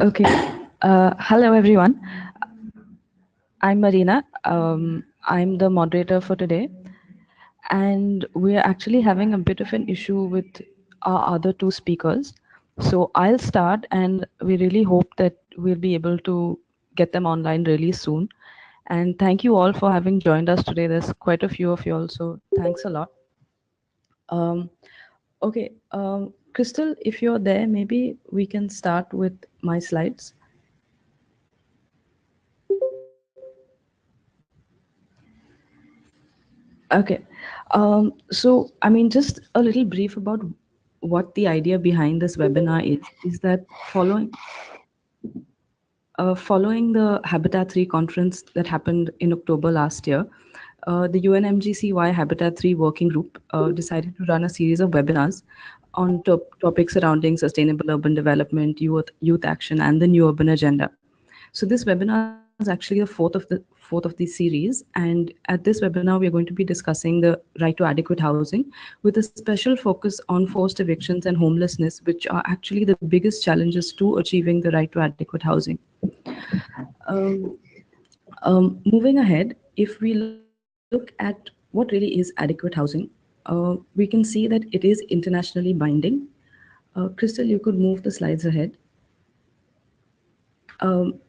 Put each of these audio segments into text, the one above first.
Okay. Hello, everyone. I'm Marina. I'm the moderator for today. And we're actually having a bit of an issue with our other two speakers. So I'll start, and we really hope that we'll be able to get them online really soon. And thank you all for having joined us today. There's quite a few of you all, so thanks a lot. Um, okay, Crystal, if you're there, maybe we can start with my slides. Okay. So, I mean, just a little brief about what the idea behind this webinar is that following the Habitat 3 conference that happened in October last year, the UNMGCY Habitat 3 working group decided to run a series of webinars on topics surrounding sustainable urban development, youth action, and the new urban agenda. So this webinar is actually the fourth of the series, and at this webinar we are going to be discussing the right to adequate housing with a special focus on forced evictions and homelessness, which are actually the biggest challenges to achieving the right to adequate housing. Um, Moving ahead, if we look at what really is adequate housing, we can see that it is internationally binding. Crystal, you could move the slides ahead.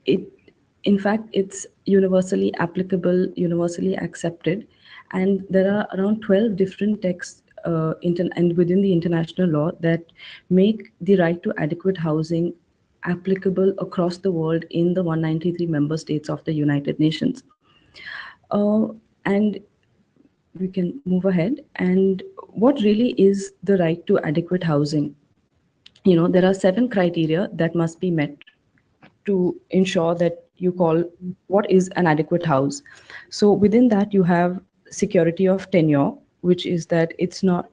It, in fact, it's universally applicable, universally accepted, and there are around 12 different texts and within the international law that make the right to adequate housing applicable across the world in the 193 member states of the United Nations. And we can move ahead. And what really is the right to adequate housing? You know, there are 7 criteria that must be met to ensure that you call what is an adequate house. So within that you have security of tenure, which is that it's not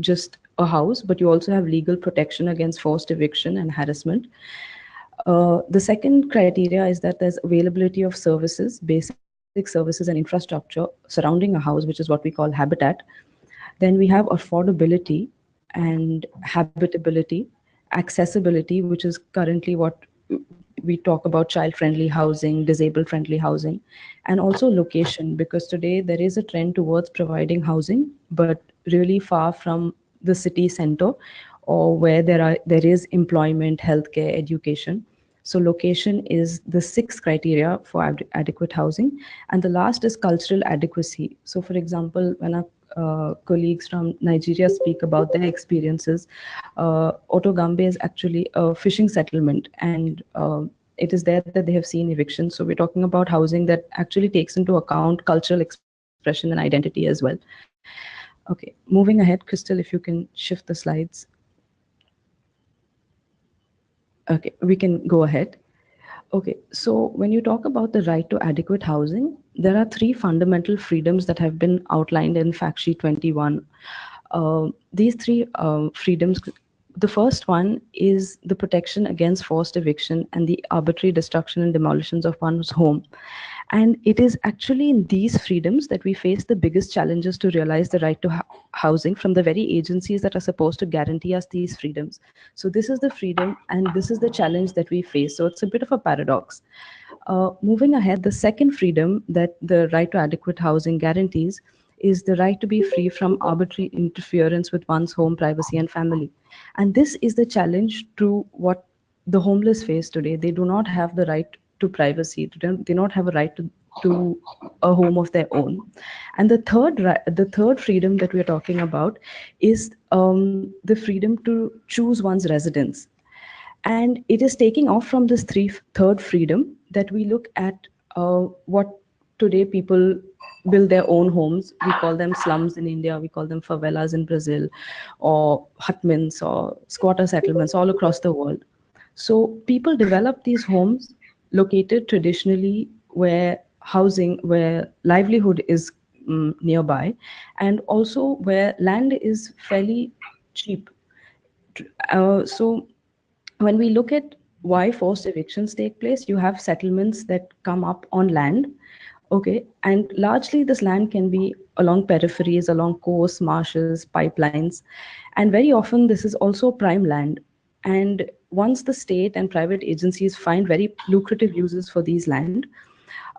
just a house, but you also have legal protection against forced eviction and harassment. The second criteria is that there's availability of services, basic services and infrastructure surrounding a house, which is what we call habitat. Then we have affordability and habitability, accessibility, which is currently what we talk about, child-friendly housing, disabled-friendly housing, and also location, because today there is a trend towards providing housing, but really far from the city center or where there is employment, healthcare, education. So location is the 6th criteria for adequate housing. And the last is cultural adequacy. So for example, when our colleagues from Nigeria speak about their experiences, Otogambe is actually a fishing settlement, and it is there that they have seen evictions. So we're talking about housing that actually takes into account cultural expression and identity as well. Okay, moving ahead, Crystal, if you can shift the slides. Okay, we can go ahead. Okay, so when you talk about the right to adequate housing, there are 3 fundamental freedoms that have been outlined in Fact Sheet 21. These 3 freedoms, the first one is the protection against forced eviction and the arbitrary destruction and demolitions of one's home. And it is actually in these freedoms that we face the biggest challenges to realize the right to housing from the very agencies that are supposed to guarantee us these freedoms. So this is the freedom and this is the challenge that we face. So it's a bit of a paradox. Moving ahead, the second freedom that the right to adequate housing guarantees is the right to be free from arbitrary interference with one's home, privacy, and family. And this is the challenge to what the homeless face today. They do not have the right to privacy. They do not have a right to a home of their own. And the third freedom that we're talking about is the freedom to choose one's residence. And it is taking off from this third freedom that we look at what today people build their own homes. We call them slums in India, we call them favelas in Brazil, or hutments or squatter settlements all across the world. So people develop these homes located traditionally where livelihood is nearby, and also where land is fairly cheap. So when we look at why forced evictions take place, you have settlements that come up on land. Okay, and largely this land can be along peripheries, along coasts, marshes, pipelines, and very often this is also prime land. And once the state and private agencies find very lucrative uses for these land,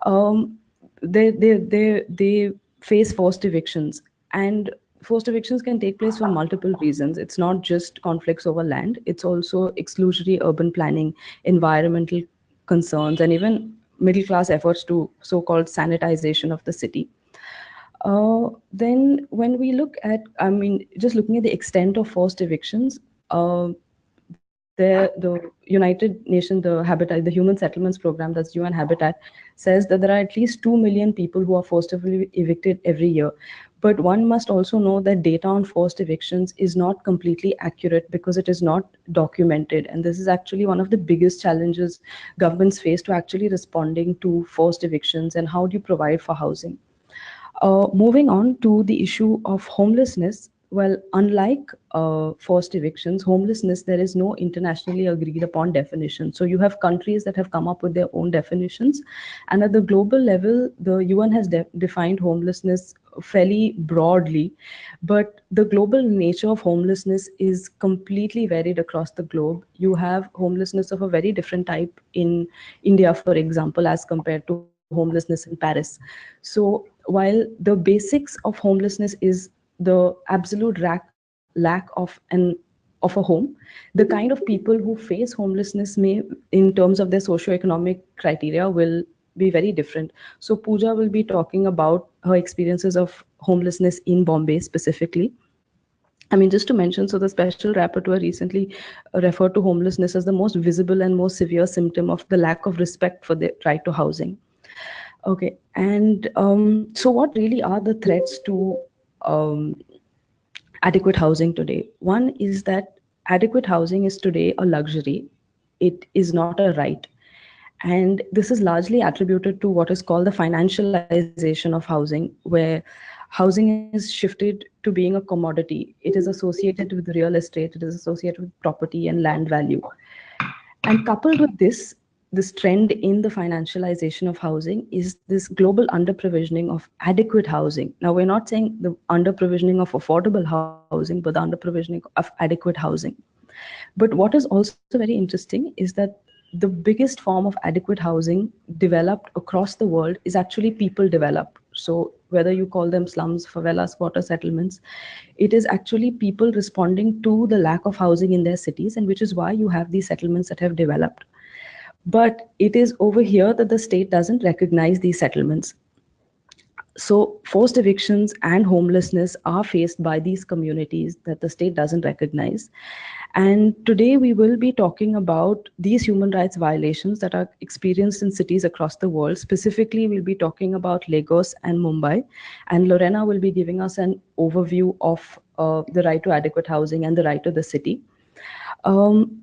um, they face forced evictions. And forced evictions can take place for multiple reasons. It's not just conflicts over land, it's also exclusionary urban planning, environmental concerns, and even middle class efforts to so-called sanitization of the city. Then when we look at, I mean, just looking at the extent of forced evictions, the United Nations, the Habitat, the Human Settlements Program, that's UN Habitat, says that there are at least 2 million people who are forcibly evicted every year. But one must also know that data on forced evictions is not completely accurate because it is not documented. And this is actually one of the biggest challenges governments face to actually responding to forced evictions, and how do you provide for housing. Moving on to the issue of homelessness. Well, unlike forced evictions, homelessness, there is no internationally agreed upon definition. So you have countries that have come up with their own definitions. And at the global level, the UN has defined homelessness fairly broadly. But the global nature of homelessness is completely varied across the globe. You have homelessness of a very different type in India, for example, as compared to homelessness in Paris. So while the basics of homelessness is the absolute lack of a home, the kind of people who face homelessness may, in terms of their socioeconomic criteria, will be very different. So Pooja will be talking about her experiences of homelessness in Bombay specifically. I mean, just to mention, so the special rapporteur recently referred to homelessness as the most visible and most severe symptom of the lack of respect for the right to housing. Okay, and so what really are the threats to um, adequate housing today? One is that adequate housing is today a luxury, it is not a right. And this is largely attributed to what is called the financialization of housing, where housing is shifted to being a commodity. It is associated with real estate, it is associated with property and land value. And coupled with this trend in the financialization of housing is this global under-provisioning of adequate housing. Now, we're not saying the under-provisioning of affordable housing, but the under-provisioning of adequate housing. But what is also very interesting is that the biggest form of adequate housing developed across the world is actually people developed. So whether you call them slums, favelas, squatter settlements, it is actually people responding to the lack of housing in their cities, and which is why you have these settlements that have developed. But it is over here that the state doesn't recognize these settlements. So forced evictions and homelessness are faced by these communities that the state doesn't recognize. And today we will be talking about these human rights violations that are experienced in cities across the world. Specifically, we'll be talking about Lagos and Mumbai. And Lorena will be giving us an overview of the right to adequate housing and the right to the city. Um,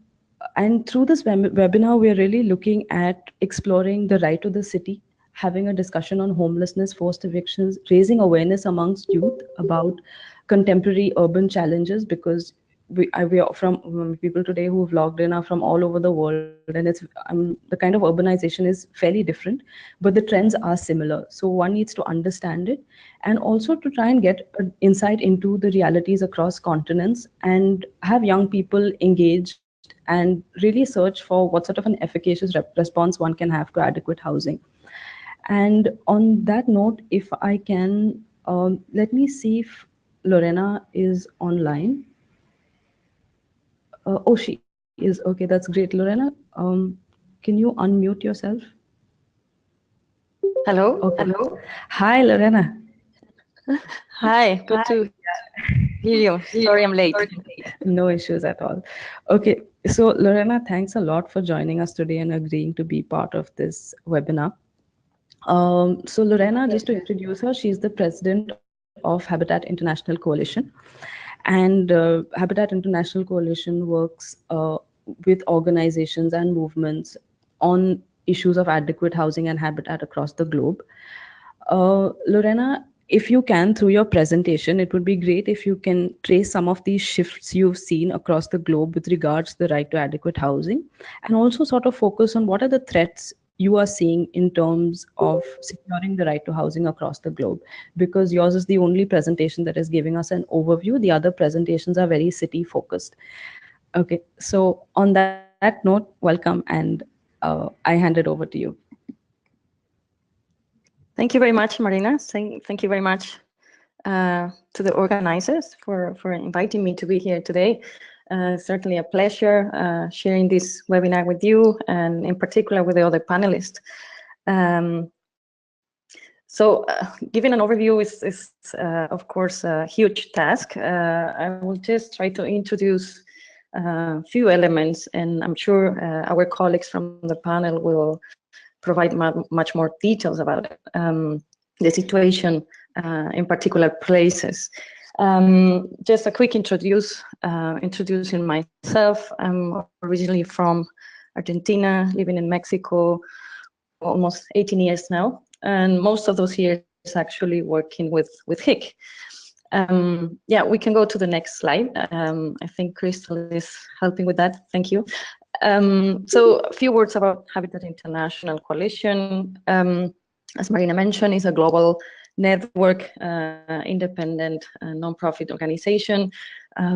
and through this webinar, we are really looking at exploring the right to the city, having a discussion on homelessness, forced evictions, raising awareness amongst youth about contemporary urban challenges, because we are from people today who have logged in are from all over the world, and it's the kind of urbanization is fairly different, but the trends are similar. So one needs to understand it, and also to try and get an insight into the realities across continents, and have young people engaged and really search for what sort of an efficacious response one can have to adequate housing. And on that note, if I can, let me see if Lorena is online. Oh, she is. Okay, that's great. Lorena, can you unmute yourself? Hello. Okay. Hello. Hi, Lorena. Hi. Good to hear you. Sorry I'm late. No issues at all. Okay, so Lorena, thanks a lot for joining us today and agreeing to be part of this webinar. So Lorena, just to introduce her, she's the president of Habitat International Coalition. And Habitat International Coalition works with organizations and movements on issues of adequate housing and habitat across the globe. Lorena, if you can, through your presentation, it would be great if you can trace some of these shifts you've seen across the globe with regards to the right to adequate housing, and also sort of focus on what are the threats you are seeing in terms of securing the right to housing across the globe, because yours is the only presentation that is giving us an overview. The other presentations are very city focused. Okay, so on that note, welcome, and I hand it over to you. Thank you very much, Marina. Thank you very much to the organizers for inviting me to be here today. Certainly a pleasure sharing this webinar with you, and in particular with the other panelists. Um, giving an overview is of course, a huge task. I will just try to introduce a few elements, and I'm sure our colleagues from the panel will provide much more details about it. The situation in particular places. Just a quick introducing myself. I'm originally from Argentina, living in Mexico almost 18 years now, and most of those years actually working with HIC. Yeah, we can go to the next slide. I think Crystal is helping with that. Thank you. So a few words about Habitat International Coalition. As Marina mentioned, is a global network, independent nonprofit organization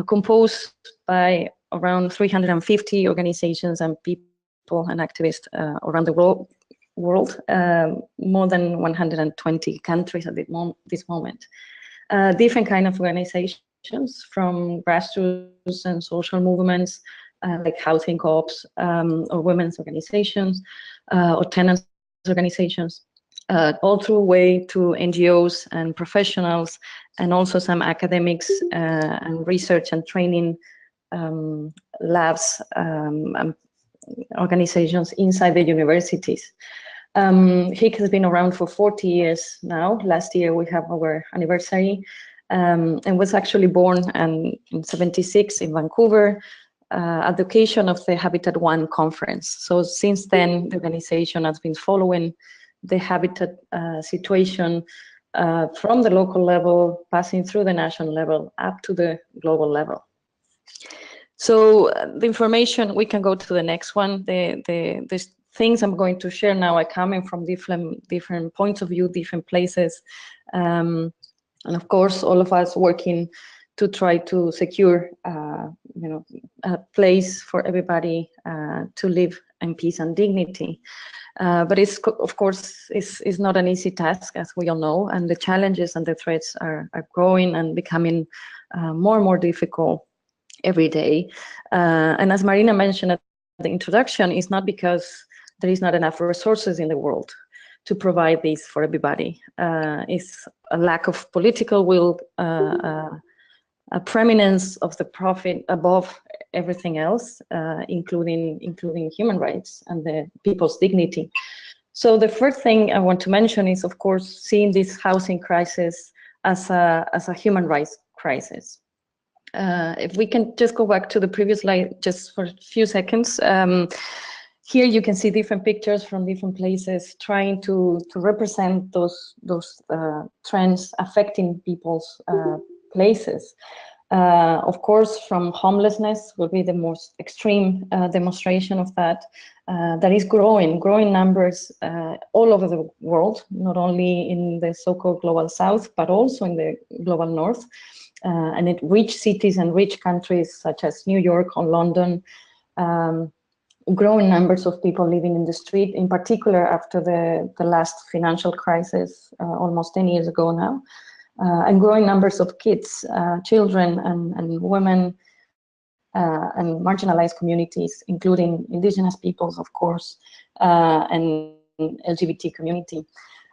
composed by around 350 organizations and people and activists around the world, more than 120 countries at this moment. Different kind of organizations, from grassroots and social movements like housing co-ops or women's organizations or tenants organizations, all through way to NGOs and professionals, and also some academics and research and training labs and organizations inside the universities. HIC has been around for 40 years now. Last year we have our anniversary, and was actually born in 76 in Vancouver at the occasion of the Habitat 1 conference. So since then, the organization has been following the habitat situation from the local level, passing through the national level, up to the global level. So the information, we can go to the next one. The things I'm going to share now are coming from different points of view, different places. And of course, all of us working to try to secure a place for everybody to live in peace and dignity. But it's, of course, is not an easy task, as we all know, and the challenges and the threats are growing and becoming more and more difficult every day. And as Marina mentioned at the introduction, it's not because there is not enough resources in the world to provide this for everybody. It's a lack of political will, a preeminence of the profit above everything else, including human rights and the people's dignity. So the first thing I want to mention is, of course, seeing this housing crisis as a human rights crisis. If we can just go back to the previous slide just for a few seconds. Here you can see different pictures from different places trying to represent those trends affecting people's places. Of course, from homelessness will be the most extreme demonstration of that. That is growing numbers all over the world, not only in the so-called global south, but also in the global north. And it rich cities and rich countries such as New York or London, growing numbers of people living in the street, in particular after the last financial crisis, almost 10 years ago now, and growing numbers of kids, children and women and marginalized communities, including indigenous peoples, of course, and LGBT community.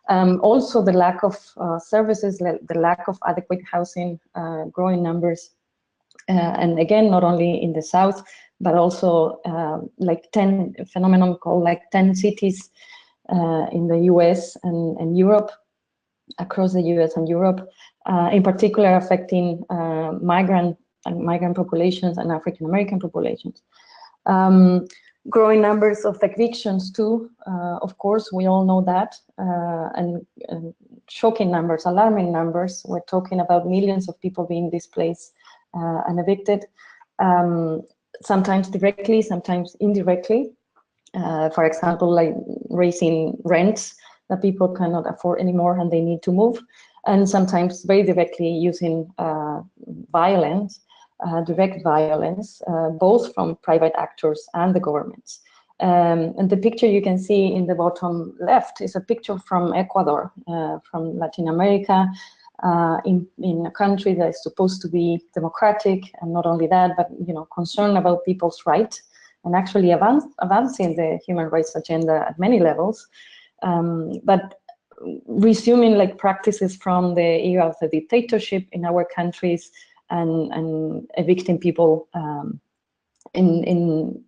Also the lack of services, the lack of adequate housing, growing numbers, and again, not only in the south, but also like 10 phenomenon called like 10 cities in the US and Europe, across the US and Europe, in particular affecting migrant populations and African American populations. Growing numbers of evictions too, of course, we all know that, and shocking numbers, alarming numbers. We're talking about millions of people being displaced and evicted, sometimes directly, sometimes indirectly. For example, like raising rents that people cannot afford anymore and they need to move, and sometimes very directly using violence direct violence, both from private actors and the governments. And the picture you can see in the bottom left is a picture from Ecuador, from Latin America, in a country that is supposed to be democratic, and not only that, but concerned about people's rights and actually advancing the human rights agenda at many levels, but resuming like practices from the era of the dictatorship in our countries, and evicting people in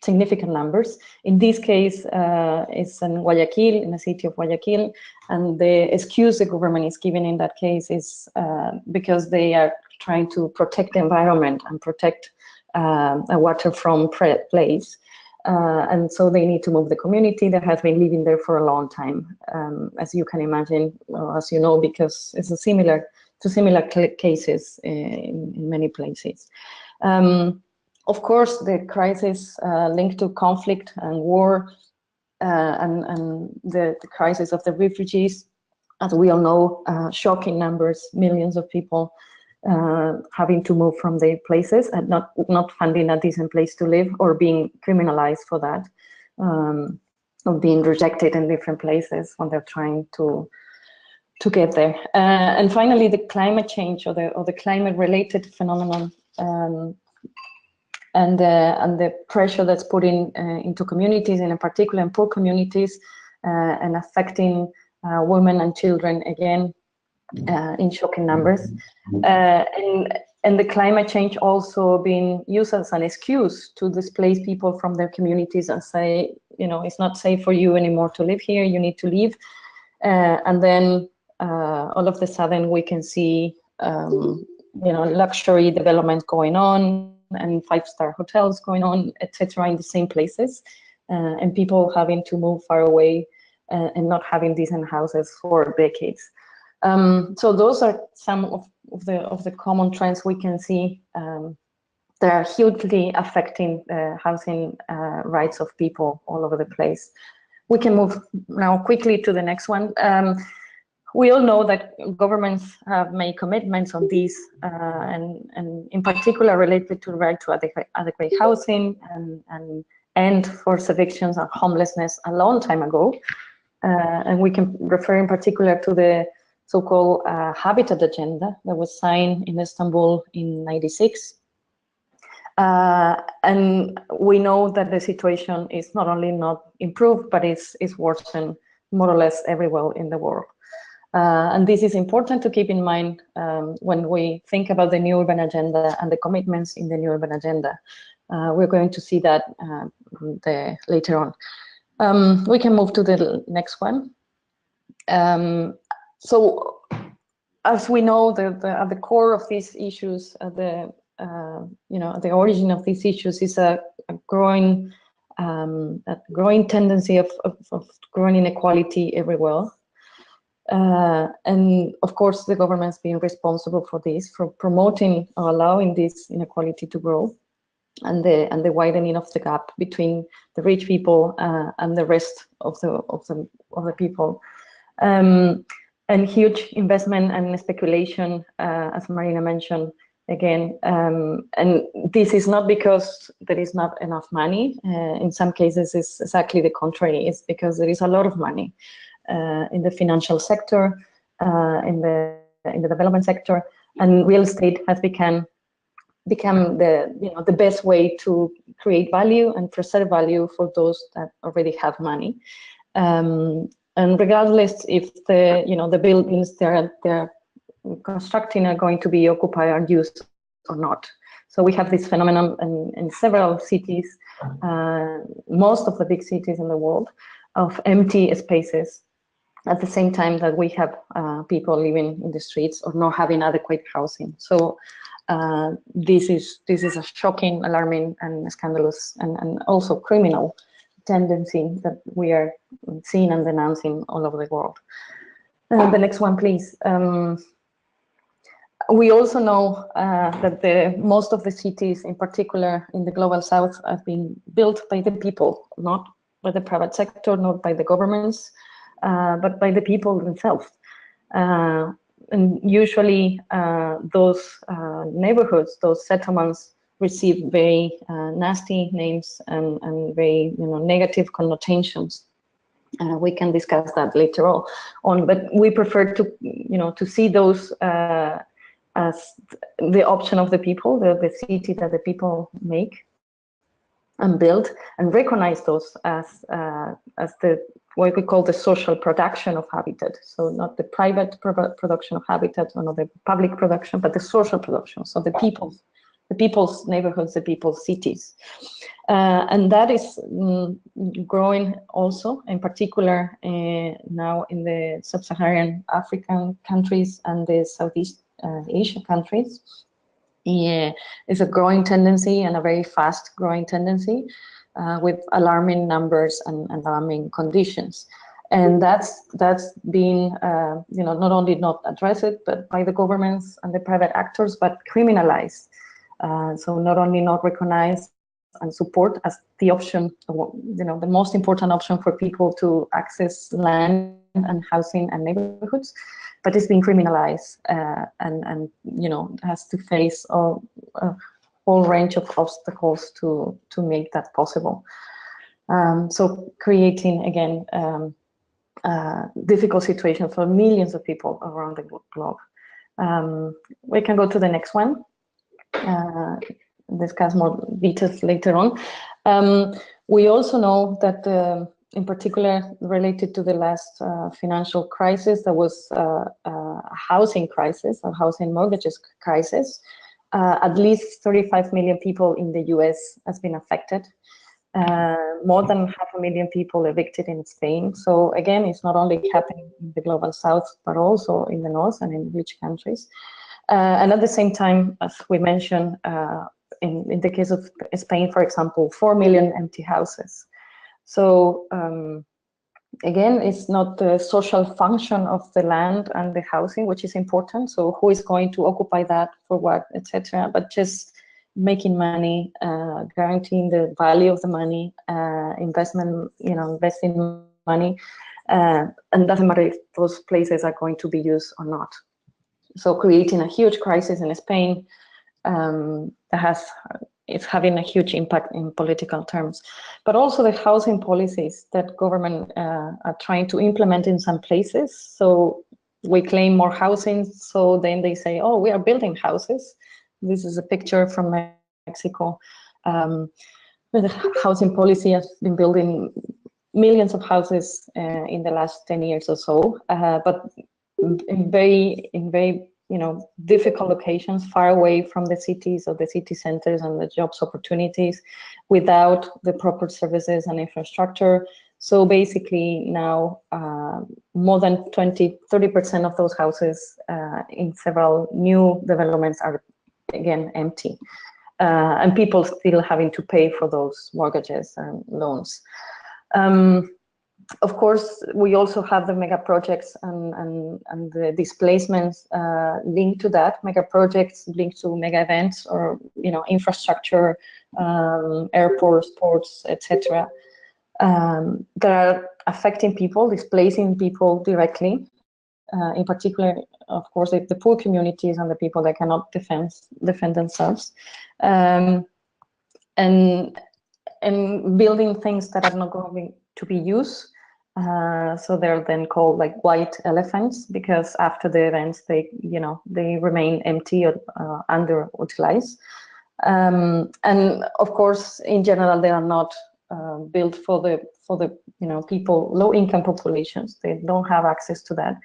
significant numbers. In this case, it's in Guayaquil, in the city of Guayaquil, and the excuse the government is giving in that case is because they are trying to protect the environment and protect a water from place. And so they need to move the community that has been living there for a long time, as you can imagine, as you know, because it's similar cases in many places. Of course, the crisis linked to conflict and war, and the crisis of the refugees, as we all know, shocking numbers, millions of people having to move from their places and not finding a decent place to live, or being criminalized for that, or being rejected in different places when they're trying to get there. And finally, the climate change, or the climate-related phenomenon, and the pressure that's put into communities, and in particular in poor communities, and affecting women and children again in shocking numbers, and the climate change also being used as an excuse to displace people from their communities and say, it's not safe for you anymore to live here, you need to leave, and then all of a sudden we can see luxury development going on, and 5-star hotels going on, etc., in the same places, and people having to move far away and not having decent houses for decades. So those are some of the common trends we can see that are hugely affecting the housing rights of people all over the place. We can move now quickly to the next one. We all know that governments have made commitments on these, and in particular related to the right to adequate housing and end forced evictions and homelessness a long time ago. And we can refer in particular to the so-called Habitat Agenda that was signed in Istanbul in '96. And we know that the situation is not only not improved, but it's worsened more or less everywhere in the world. And this is important to keep in mind when we think about the new urban agenda and the commitments in the new urban agenda. We're going to see that later on. We can move to the next one. So, as we know, at the core of these issues, the origin of these issues is a growing tendency of growing inequality everywhere. And of course, the government's being responsible for this, for promoting or allowing this inequality to grow, and the widening of the gap between the rich people and the rest of the people, and huge investment and speculation, as Marina mentioned again. And this is not because there is not enough money. In some cases, it's exactly the contrary. It's because there is a lot of money in the financial sector, in the development sector, and real estate has become the best way to create value and preserve value for those that already have money. And regardless if the buildings they're constructing are going to be occupied or used or not. So we have this phenomenon in several cities, most of the big cities in the world, of empty spaces at the same time that we have people living in the streets or not having adequate housing. So this is a shocking, alarming, and scandalous, and also criminal tendency that we are seeing and denouncing all over the world. The next one, please. We also know that most of the cities, in particular in the global south, have been built by the people, not by the private sector, not by the governments, but by the people themselves. and usually those neighborhoods, those settlements, receive very nasty names and very negative connotations. We can discuss that later on, but we prefer to to see those as the option of the people, the city that the people make and build, and recognize those as the what we call the social production of habitat. So not the private production of habitat or not the public production, but the social production. So the people's neighborhoods, the people's cities. And that is growing also, in particular now in the sub-Saharan African countries and the Southeast Asian countries. It's a growing tendency, and a very fast growing tendency, with alarming numbers and alarming conditions. And that's been not only not addressed but by the governments and the private actors, but criminalized. So not only not recognized and support as the option, the most important option for people to access land and housing and neighborhoods, but it's been criminalized and has to face a whole range of obstacles to make that possible. So creating again difficult situation for millions of people around the globe. We can go to the next one. Discuss more details later on. We also know that in particular related to the last financial crisis, there was a housing crisis, a housing mortgages crisis. At least 35 million people in the US has been affected. More than 500,000 people evicted in Spain. So again, it's not only happening in the global south, but also in the north and in rich countries. And at the same time, as we mentioned, in the case of Spain, for example, 4 million empty houses. So again, it's not the social function of the land and the housing, which is important. So who is going to occupy that for what, etc. But just making money, guaranteeing the value of the money, investment, investing money, and doesn't matter if those places are going to be used or not. So creating a huge crisis in Spain it's having a huge impact in political terms. But also the housing policies that government are trying to implement in some places. So we claim more housing, so then they say, oh, we are building houses. This is a picture from Mexico. The housing policy has been building millions of houses in the last 10 years or so, but in very difficult locations, far away from the cities or the city centers and the jobs opportunities, without the proper services and infrastructure. So basically now more than 30% of those houses in several new developments are again empty. And people still having to pay for those mortgages and loans. Of course, we also have the mega projects and the displacements linked to that. Mega projects linked to mega events or infrastructure, airports, ports, etc. That are affecting people, displacing people directly. In particular, of course, the poor communities and the people that cannot defend themselves, and building things that are not going to be used. So they're then called like white elephants, because after the events they remain empty or underutilized. And of course, in general, they are not built for the people, low income populations. They don't have access to that.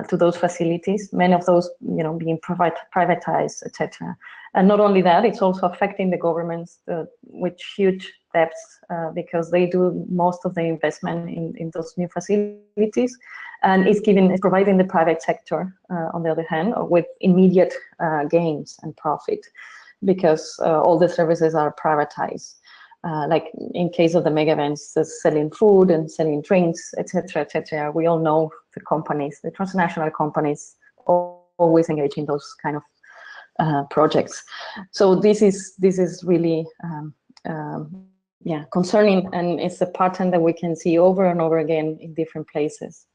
To those facilities, many of those, being privatized, etc. And not only that, it's also affecting the governments with huge debts because they do most of the investment in those new facilities, and it's providing the private sector, on the other hand, with immediate gains and profit, because all the services are privatized. Like in case of the mega events, selling food and selling drinks, etc., etc. We all know the companies, the transnational companies, always engage in those kind of projects. So this is really concerning, and it's a pattern that we can see over and over again in different places.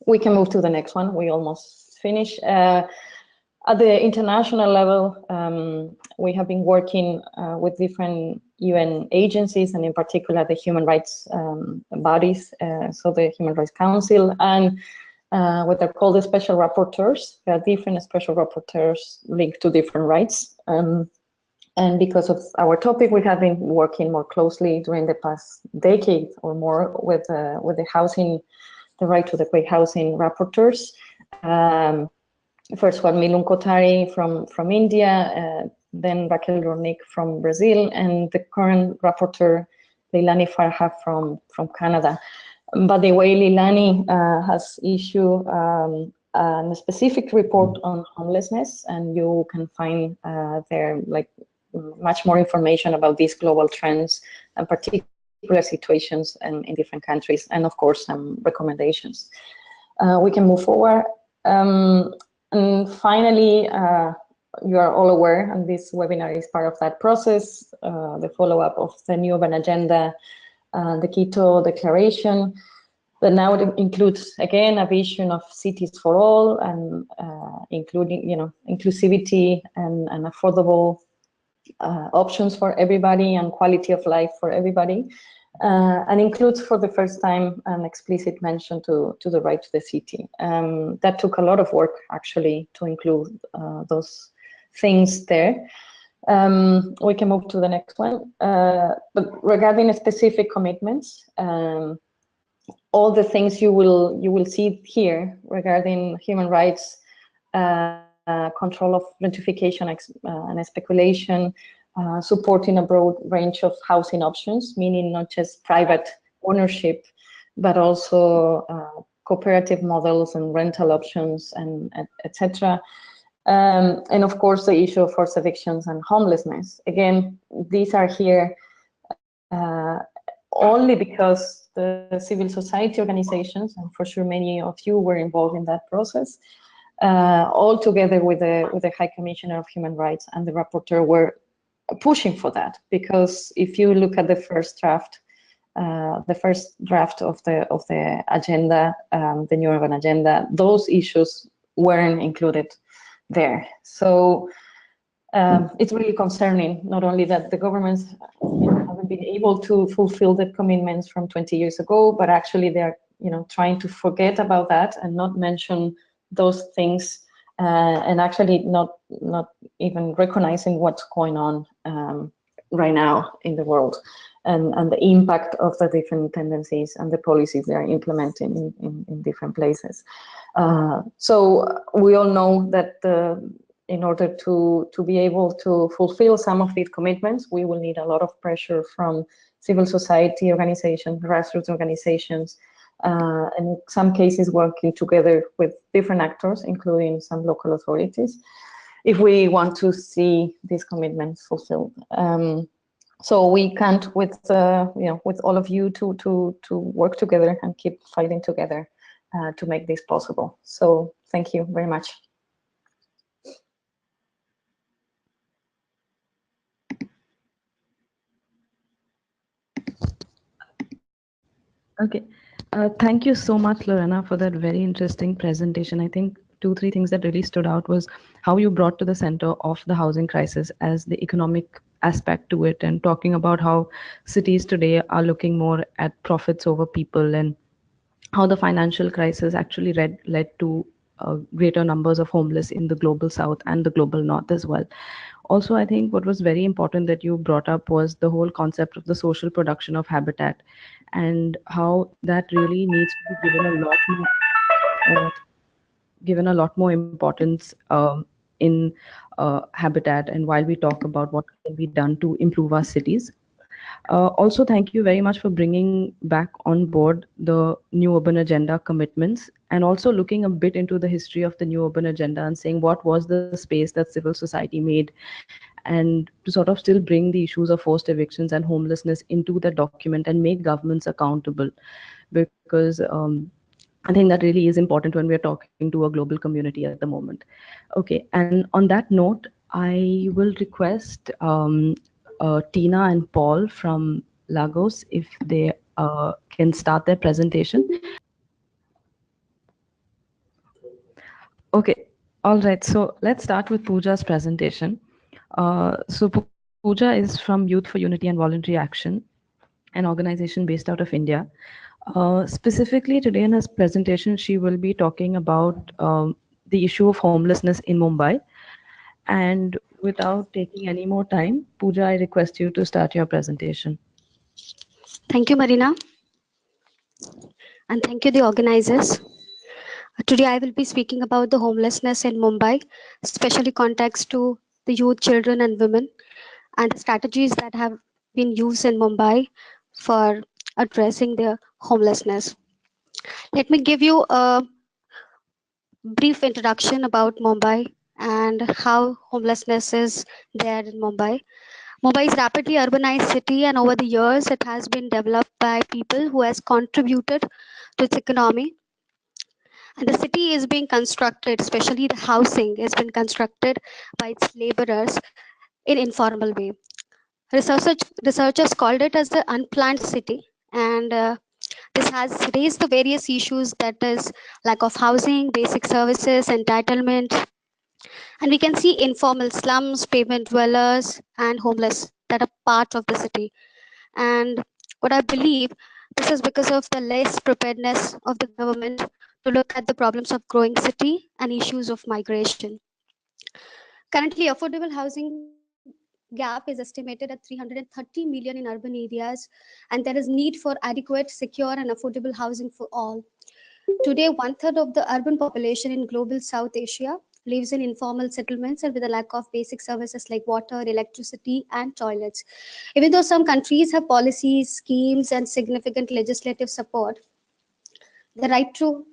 We can move to the next one. We almost finish. At the international level, we have been working with different UN agencies, and in particular the human rights bodies, so the Human Rights Council, and what are called the special rapporteurs. There are different special rapporteurs linked to different rights. And because of our topic, we have been working more closely during the past decade or more with the housing, the right to the great housing rapporteurs. First one, Milun Kotari from India, then Raquel Ronick from Brazil, and the current rapporteur, Leilani Farha from Canada. But the way Leilani has issued a specific report on homelessness, and you can find there like much more information about these global trends and particular situations in different countries, and of course some recommendations. We can move forward. And finally, you are all aware, and this webinar is part of that process, the follow-up of the New Urban Agenda, the Quito Declaration, that now it includes, again, a vision of cities for all, and including, inclusivity and affordable options for everybody and quality of life for everybody, and includes for the first time an explicit mention to the right to the city. That took a lot of work actually to include those things there. We can move to the next one. But regarding specific commitments, all the things you will see here regarding human rights, control of gentrification and speculation, supporting a broad range of housing options, meaning not just private ownership, but also cooperative models and rental options, and etc. And of course, the issue of forced evictions and homelessness. Again, these are here only because the civil society organizations, and for sure many of you were involved in that process, all together with the High Commissioner of Human Rights and the rapporteur were pushing for that. Because if you look at the first draft of the agenda, the New Urban Agenda, those issues weren't included there. So it's really concerning, not only that the governments haven't been able to fulfill the commitments from 20 years ago, but actually they're trying to forget about that and not mention those things, and actually not even recognizing what's going on right now in the world, and the impact of the different tendencies and the policies they are implementing in different places. So we all know that in order to be able to fulfill some of these commitments, we will need a lot of pressure from civil society organizations, grassroots organizations, in some cases working together with different actors, including some local authorities, if we want to see these commitments fulfilled. So we count with with all of you to work together and keep fighting together to make this possible. So thank you very much. Okay. Thank you so much, Lorena, for that very interesting presentation. I think 2-3 things that really stood out was how you brought to the center of the housing crisis as the economic aspect to it, and talking about how cities today are looking more at profits over people, and how the financial crisis actually led to greater numbers of homeless in the global south and the global north as well. Also, I think what was very important that you brought up was the whole concept of the social production of habitat, and how that really needs to be given a lot more importance in habitat, and while we talk about what can be done to improve our cities. Also, thank you very much for bringing back on board the New Urban Agenda commitments, and also looking a bit into the history of the New Urban Agenda and saying what was the space that civil society made, and to sort of still bring the issues of forced evictions and homelessness into the document and make governments accountable. Because I think that really is important when we're talking to a global community at the moment. Okay, and on that note, I will request Tina and Paul from Lagos if they can start their presentation. Okay, all right. So let's start with Pooja's presentation. So Pooja is from Youth for Unity and Voluntary Action, an organization based out of India. Specifically, today in her presentation, she will be talking about the issue of homelessness in Mumbai. And without taking any more time, Pooja, I request you to start your presentation. Thank you, Marina, and thank you, the organizers. Today, I will be speaking about the homelessness in Mumbai, especially context to the youth, children, and women, and the strategies that have been used in Mumbai for addressing their homelessness. Let me give you a brief introduction about Mumbai and how homelessness is there in Mumbai. Mumbai is a rapidly urbanized city, and over the years, it has been developed by people who has contributed to its economy. And the city is being constructed, especially the housing, has been constructed by its laborers in informal way. Researchers called it as the unplanned city, and this has raised the various issues, that is lack of housing, basic services, entitlement, and we can see informal slums, pavement dwellers, and homeless that are part of the city. And what I believe, this is because of the less preparedness of the government to look at the problems of growing city and issues of migration. Currently, affordable housing gap is estimated at 330 million in urban areas, and there is need for adequate, secure, and affordable housing for all. Today, one third of the urban population in global South Asia lives in informal settlements and with a lack of basic services like water, electricity, and toilets. Even though some countries have policies, schemes, and significant legislative support, the right to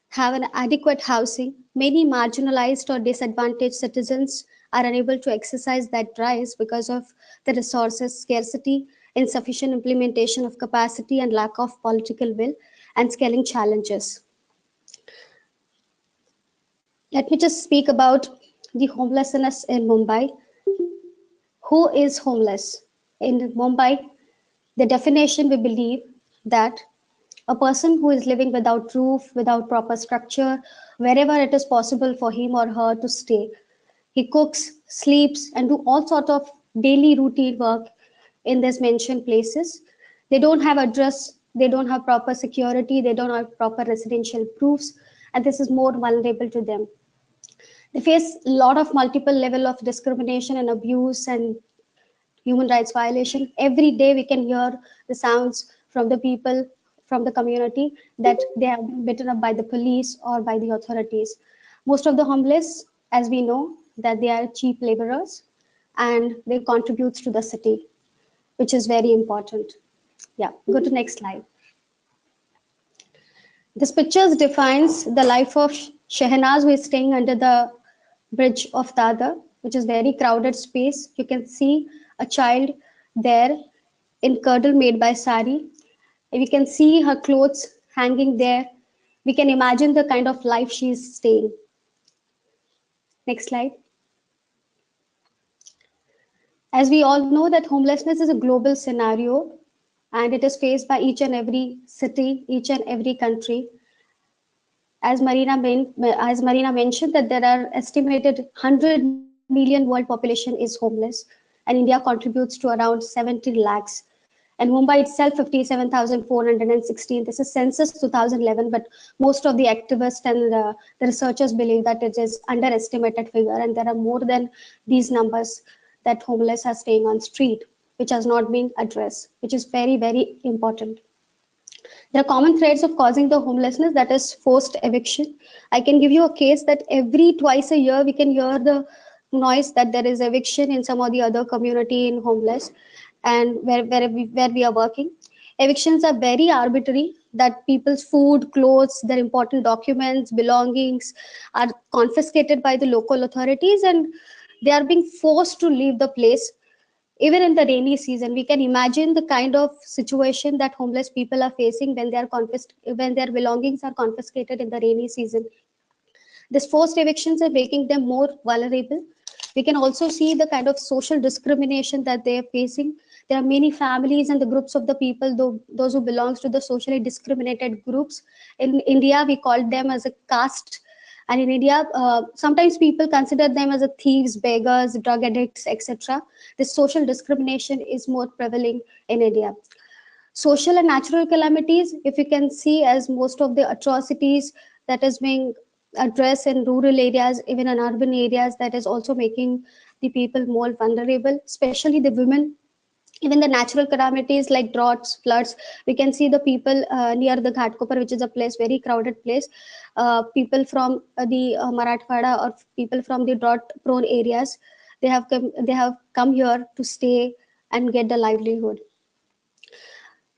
have an adequate housing, many marginalized or disadvantaged citizens are unable to exercise that rights because of the resources scarcity, insufficient implementation of capacity, and lack of political will and scaling challenges. Let me just speak about the homelessness in Mumbai. Who is homeless? In Mumbai, the definition, we believe that a person who is living without roof, without proper structure, wherever it is possible for him or her to stay. He cooks, sleeps, and do all sort of daily routine work in these mentioned places. They don't have address, they don't have proper security, they don't have proper residential proofs, and this is more vulnerable to them. They face a lot of multiple level of discrimination and abuse and human rights violation. Every day we can hear the sounds from the people, from the community, that they have been beaten up by the police or by the authorities. Most of the homeless, as we know, that they are cheap laborers and they contribute to the city, which is very important. Yeah, go to next slide. This picture defines the life of Shehnaz, who is staying under the bridge of Dadar, which is very crowded space. You can see a child there in girdle made by sari. We can see her clothes hanging there. We can imagine the kind of life she is staying. Next slide. As we all know that homelessness is a global scenario and it is faced by each and every city, each and every country. As Marina mentioned, that there are estimated 100 million world population is homeless, and India contributes to around 70 lakhs. And Mumbai itself, 57,416. This is census 2011, but most of the activists and the researchers believe that it is underestimated figure, and there are more than these numbers that homeless are staying on street, which has not been addressed, which is very, very important. There are common threads of causing the homelessness, that is forced eviction. I can give you a case that every twice a year we can hear the noise that there is eviction in some or the other community in homeless, and where we are working. Evictions are very arbitrary, that people's food, clothes, their important documents, belongings are confiscated by the local authorities, and they are being forced to leave the place. Even in the rainy season, we can imagine the kind of situation that homeless people are facing when when their belongings are confiscated in the rainy season. This forced evictions are making them more vulnerable. We can also see the kind of social discrimination that they are facing. There are many families and the groups of the people, those who belongs to the socially discriminated groups. In India, we call them as a caste, And in India, sometimes people consider them as a thieves, beggars, drug addicts, etc. This social discrimination is more prevalent in India. Social and natural calamities, if you can see, as most of the atrocities that is being addressed in rural areas, even in urban areas, that is also making the people more vulnerable, especially the women. Even the natural calamities like droughts, floods, we can see the people near the Ghatkopar, which is a place, very crowded place. People from the Marathwada or people from the drought prone areas, they have come here to stay and get the livelihood.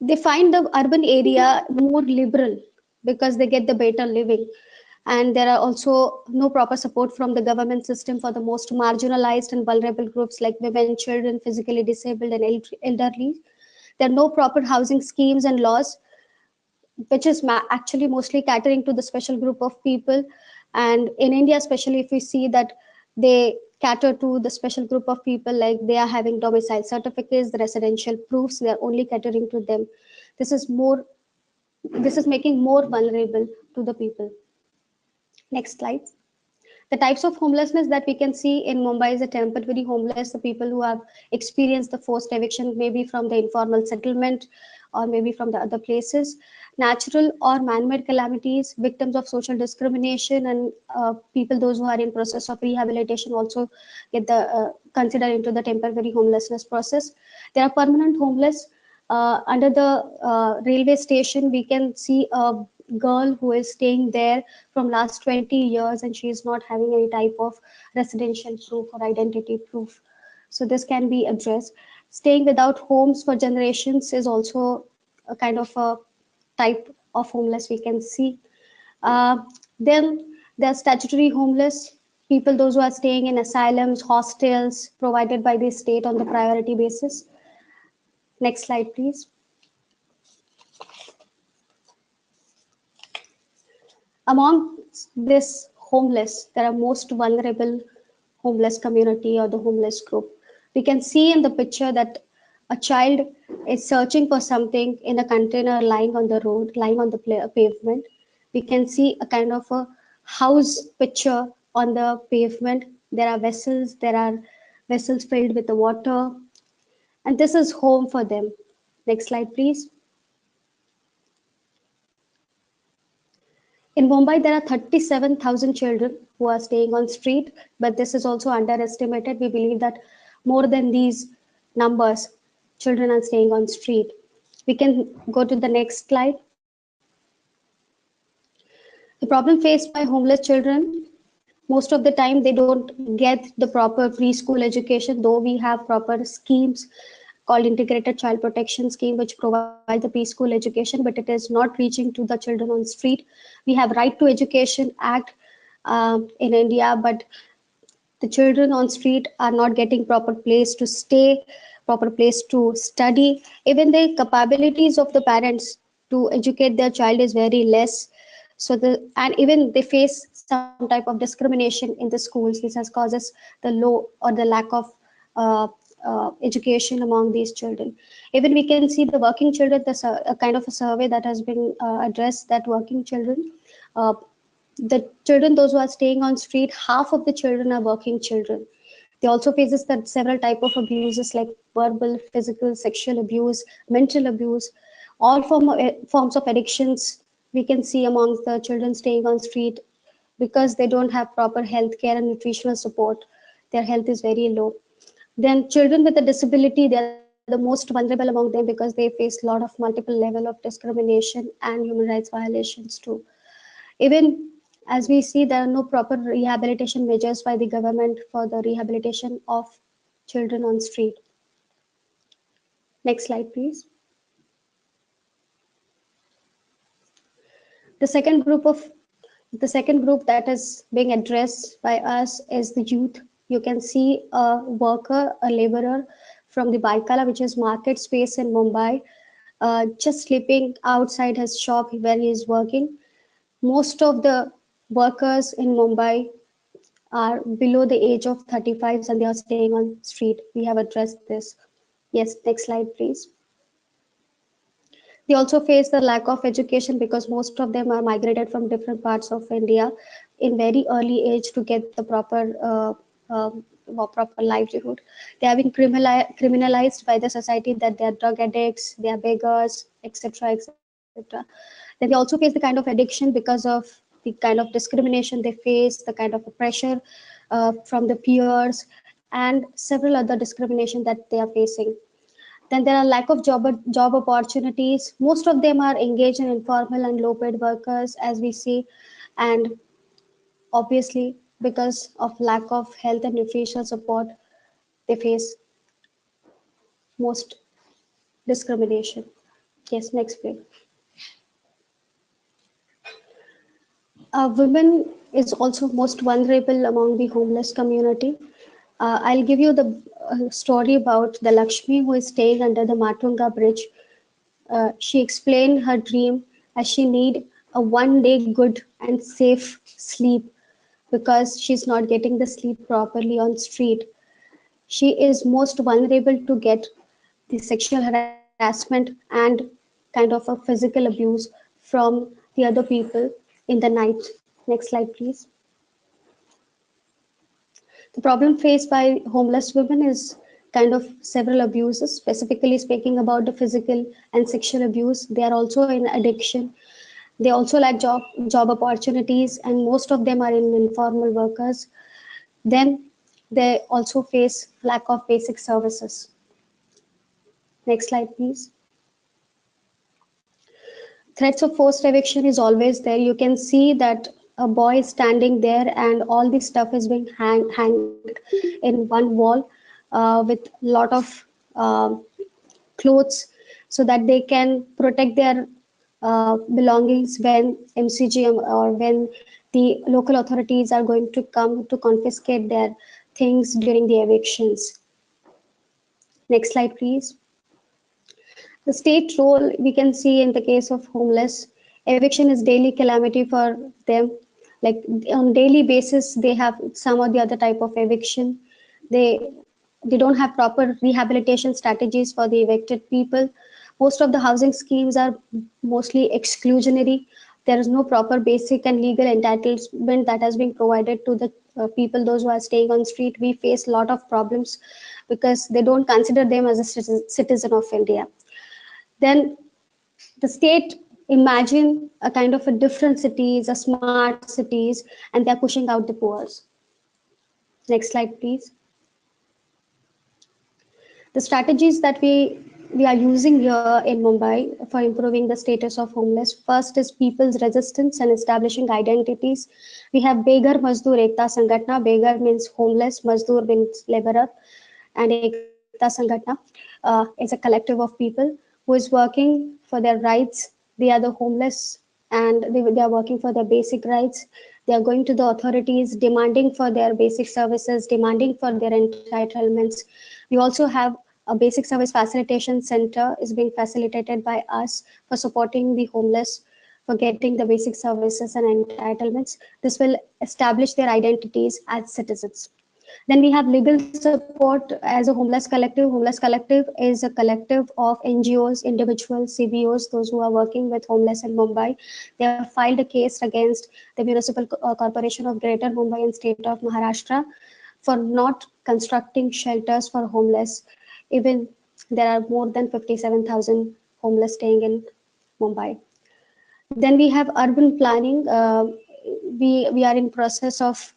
They find the urban area more liberal because they get the better living. And there are also no proper support from the government system for the most marginalized and vulnerable groups like women, children, physically disabled, and elderly. There are no proper housing schemes and laws, which is actually mostly catering to the special group of people. And in India, especially, if we see that they cater to the special group of people, like they are having domicile certificates, the residential proofs, they are only catering to them. This is more, this is making more vulnerable to the people. Next slide. The types of homelessness that we can see in Mumbai is a temporary homeless, the people who have experienced the forced eviction, maybe from the informal settlement or maybe from the other places. Natural or man-made calamities, victims of social discrimination, and people, those who are in process of rehabilitation, also get the considered into the temporary homelessness process. There are permanent homeless. Under the railway station, we can see a girl who is staying there from last 20 years, and she is not having any type of residential proof or identity proof. So this can be addressed. Staying without homes for generations is also a kind of a type of homeless we can see. Then there are statutory homeless, people those who are staying in asylums, hostels provided by the state on the priority basis. Next slide, please. Among this homeless, there are most vulnerable homeless community or the homeless group. We can see in the picture that a child is searching for something in a container lying on the road, lying on the pavement. We can see a kind of a house picture on the pavement. There are vessels filled with the water, and this is home for them. Next slide, please. In Mumbai, there are 37,000 children who are staying on street, but this is also underestimated. We believe that more than these numbers, children are staying on street. We can go to the next slide. The problem faced by homeless children, most of the time they don't get the proper preschool education, though we have proper schemes called Integrated Child Protection Scheme, which provide the preschool education, but it is not reaching to the children on street. We have Right to Education Act in India, but the children on street are not getting proper place to stay, proper place to study. Even the capabilities of the parents to educate their child is very less. And even they face some type of discrimination in the schools. This has causes the low or the lack of education among these children. Even we can see the working children, a kind of a survey that has been addressed, that working children, the children, those who are staying on street, half of the children are working children. They also faces that several type of abuses like verbal, physical, sexual abuse, mental abuse, all forms of addictions we can see amongst the children staying on street, because they don't have proper health care and nutritional support. Their health is very low. Then children with a disability, they are the most vulnerable among them because they face a lot of multiple level of discrimination and human rights violations too. Even as we see, there are no proper rehabilitation measures by the government for the rehabilitation of children on street. Next slide, please. The second group of the second group that is being addressed by us is the youth. You can see a worker, a laborer from the Baikala, which is market space in Mumbai, just sleeping outside his shop where he is working. Most of the workers in Mumbai are below the age of 35 and they are staying on street. We have addressed this. Yes, next slide, please. They also face the lack of education because most of them are migrated from different parts of India in very early age to get the proper livelihood. They are being criminalized by the society, that they are drug addicts, they are beggars, etc., etc. Then they also face the kind of addiction because of the kind of discrimination they face, the kind of pressure from the peers, and several other discrimination that they are facing. Then there are lack of job opportunities. Most of them are engaged in informal and low paid workers, as we see, and obviously because of lack of health and nutritional support, they face most discrimination. Yes, next please. Women is also most vulnerable among the homeless community. I'll give you the story about the Lakshmi who is staying under the Matunga bridge. She explained her dream as she need a 1 day good and safe sleep because she's not getting the sleep properly on street. She is most vulnerable to get the sexual harassment and kind of a physical abuse from the other people in the night. Next slide, please. The problem faced by homeless women is kind of several abuses, specifically speaking about the physical and sexual abuse. They are also in addiction. They also lack job opportunities, and most of them are in informal workers. Then they also face lack of basic services. Next slide, please. Threats of forced eviction is always there. You can see that a boy is standing there and all this stuff is being hanged in one wall with lot of clothes so that they can protect their belongings when MCGM or when the local authorities are going to come to confiscate their things during the evictions. Next slide, please. The state role we can see in the case of homeless, eviction is daily calamity for them. Like on daily basis, they have some or the other type of eviction. They they don't have proper rehabilitation strategies for the evicted people. Most of the housing schemes are mostly exclusionary. There is no proper basic and legal entitlement that has been provided to the people, those who are staying on street. We face a lot of problems because they don't consider them as a citizen of India. Then the state imagine a kind of a different cities, a smart cities, and they're pushing out the poor. Next slide, please. The strategies that we are using here in Mumbai for improving the status of homeless. First is people's resistance and establishing identities. We have Begar Mazdoor Ekta Sangatna. Begar means homeless, Mazdoor means laborer, and Ekta Sangatna is a collective of people who is working for their rights. They are the homeless and they are working for their basic rights. They are going to the authorities demanding for their basic services, demanding for their entitlements. We also have a basic service facilitation center is being facilitated by us for supporting the homeless, for getting the basic services and entitlements. This will establish their identities as citizens. Then we have legal support as a homeless collective. Homeless collective is a collective of NGOs, individuals, CBOs, those who are working with homeless in Mumbai. They have filed a case against the Municipal Corporation of Greater Mumbai and State of Maharashtra for not constructing shelters for homeless. Even there are more than 57,000 homeless staying in Mumbai. Then we have urban planning. We are in process of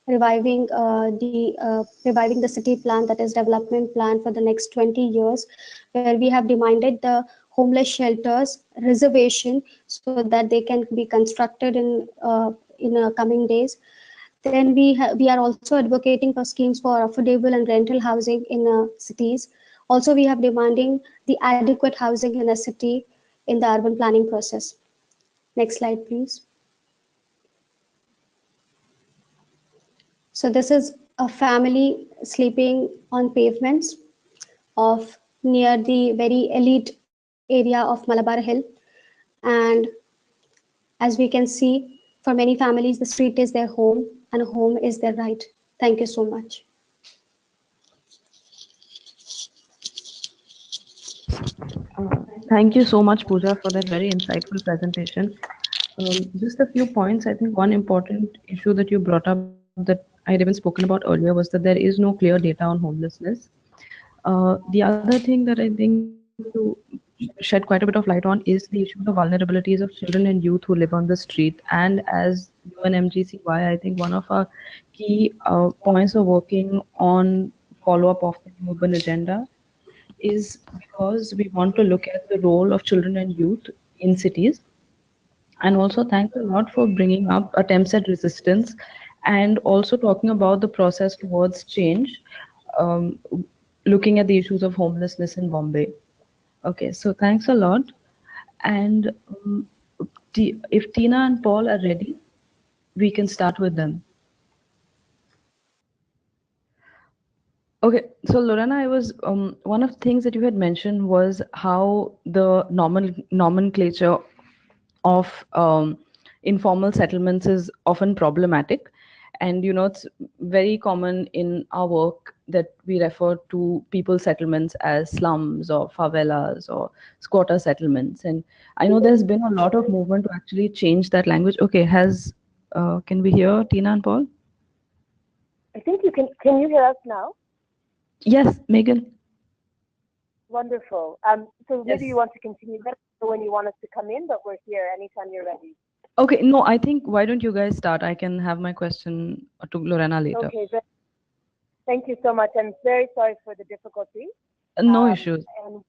reviving the city plan, that is development plan for the next 20 years, where we have demanded the homeless shelters reservation so that they can be constructed in coming days. Then we are also advocating for schemes for affordable and rental housing in cities. Also, we have demanding the adequate housing in a city in the urban planning process. Next slide, please. So this is a family sleeping on pavements of near the very elite area of Malabar Hill. And as we can see, for many families, the street is their home and home is their right. Thank you so much. Thank you so much, Pooja, for that very insightful presentation. Just a few points. I think one important issue that you brought up that I had even spoken about earlier was that there is no clear data on homelessness. The other thing that I think to shed quite a bit of light on is the issue of the vulnerabilities of children and youth who live on the street. And as UNMGCY, I think one of our key points of working on follow-up of the new urban agenda is because we want to look at the role of children and youth in cities. And also, thanks a lot for bringing up attempts at resistance and also talking about the process towards change, um, looking at the issues of homelessness in Bombay. Okay, so thanks a lot. And if Tina and Paul are ready, we can start with them. Okay, so Lorena, I was one of the things that you had mentioned was how the nomenclature of informal settlements is often problematic. And it's very common in our work that we refer to people settlements as slums or favelas or squatter settlements. And I know there's been a lot of movement to actually change that language. Okay, can we hear Tina and Paul? I think you can you hear us now? Yes, Megan. Wonderful. So maybe you want to continue that when you want us to come in, but we're here anytime you're ready. Okay, no, I think why don't you guys start? I can have my question to Lorena later. Okay, thank you so much. I'm very sorry for the difficulty. No issues. And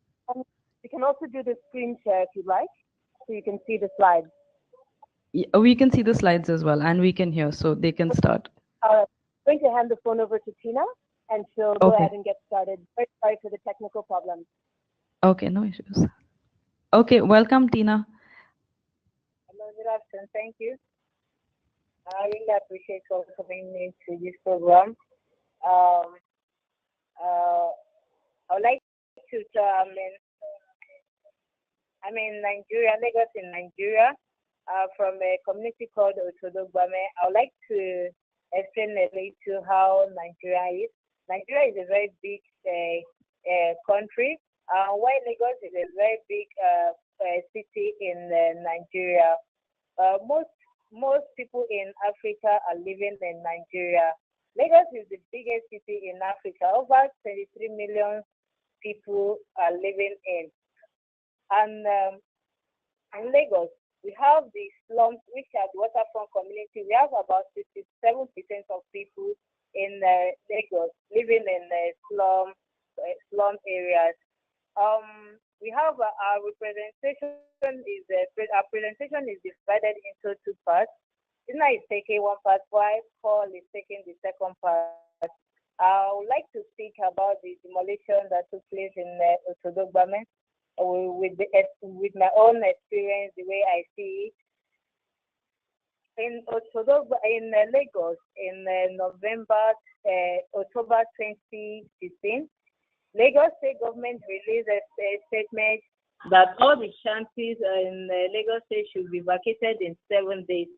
we can also do the screen share if you'd like, so you can see the slides. Yeah, we can see the slides as well, and we can hear, so they can start. All right, I'm going to hand the phone over to Tina, and she'll go ahead and get started. Very sorry for the technical problems. Okay, no issues. Okay, welcome, Tina. Hello, good afternoon. Thank you. I really appreciate you coming me to this program. I would like to, I'm in Nigeria, Lagos in Nigeria, from a community called Otodogbame. I would like to explain a little how Nigeria is. Nigeria is a very big country, while Lagos is a very big city in Nigeria. Most people in Africa are living in Nigeria. Lagos is the biggest city in Africa. Over 23 million people are living in. And in Lagos, we have the slums, which are the waterfront community. We have about 67% of people in Lagos living in slum areas. We have our presentation is divided into two parts. Tina is taking one part, while Paul is taking the second part. I would like to speak about the demolition that took place in Otodogbame with my own experience, the way I see it. In Lagos, in October 2016, Lagos State government released a statement that all the shanties in Lagos State should be vacated in 7 days,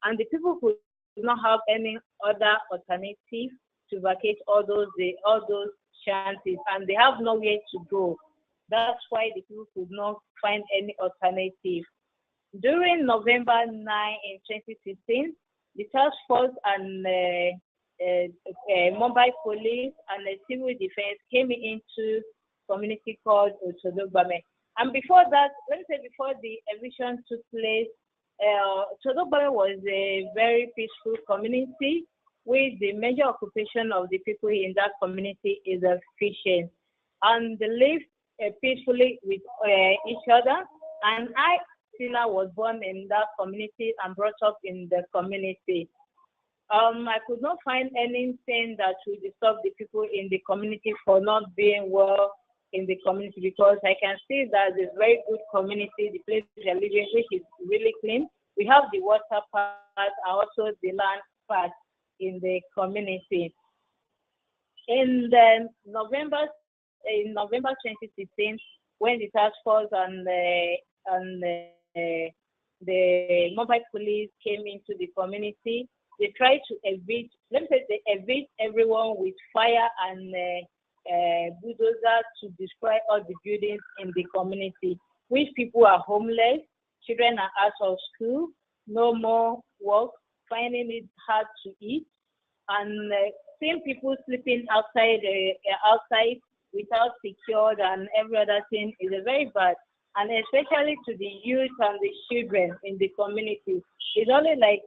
and the people could not have any other alternative to vacate all those shanties, and they have nowhere to go. That's why the people could not find any alternative. During November 9 in 2016, the task force and Mumbai police and the civil defense came into community called Otodogbame. And before that, let me say before the eviction took place, Otodogbame was a very peaceful community with the major occupation of the people in that community is fishing. And they live peacefully with each other. And Tina was born in that community and brought up in the community. I could not find anything that would disturb the people in the community for not being well in the community, because I can see that there's very good community, the place we are living, which is really clean. We have the water part and also the land part in the community. In November 2016, when the task force and the mobile police came into the community, they tried to evict. Let me say they evict everyone with fire and bulldozer to destroy all the buildings in the community. Which people are homeless, children are out of school, no more work, finding it hard to eat, and seeing people sleeping outside without secured and every other thing is a very bad, and especially to the youth and the children in the community. It's only like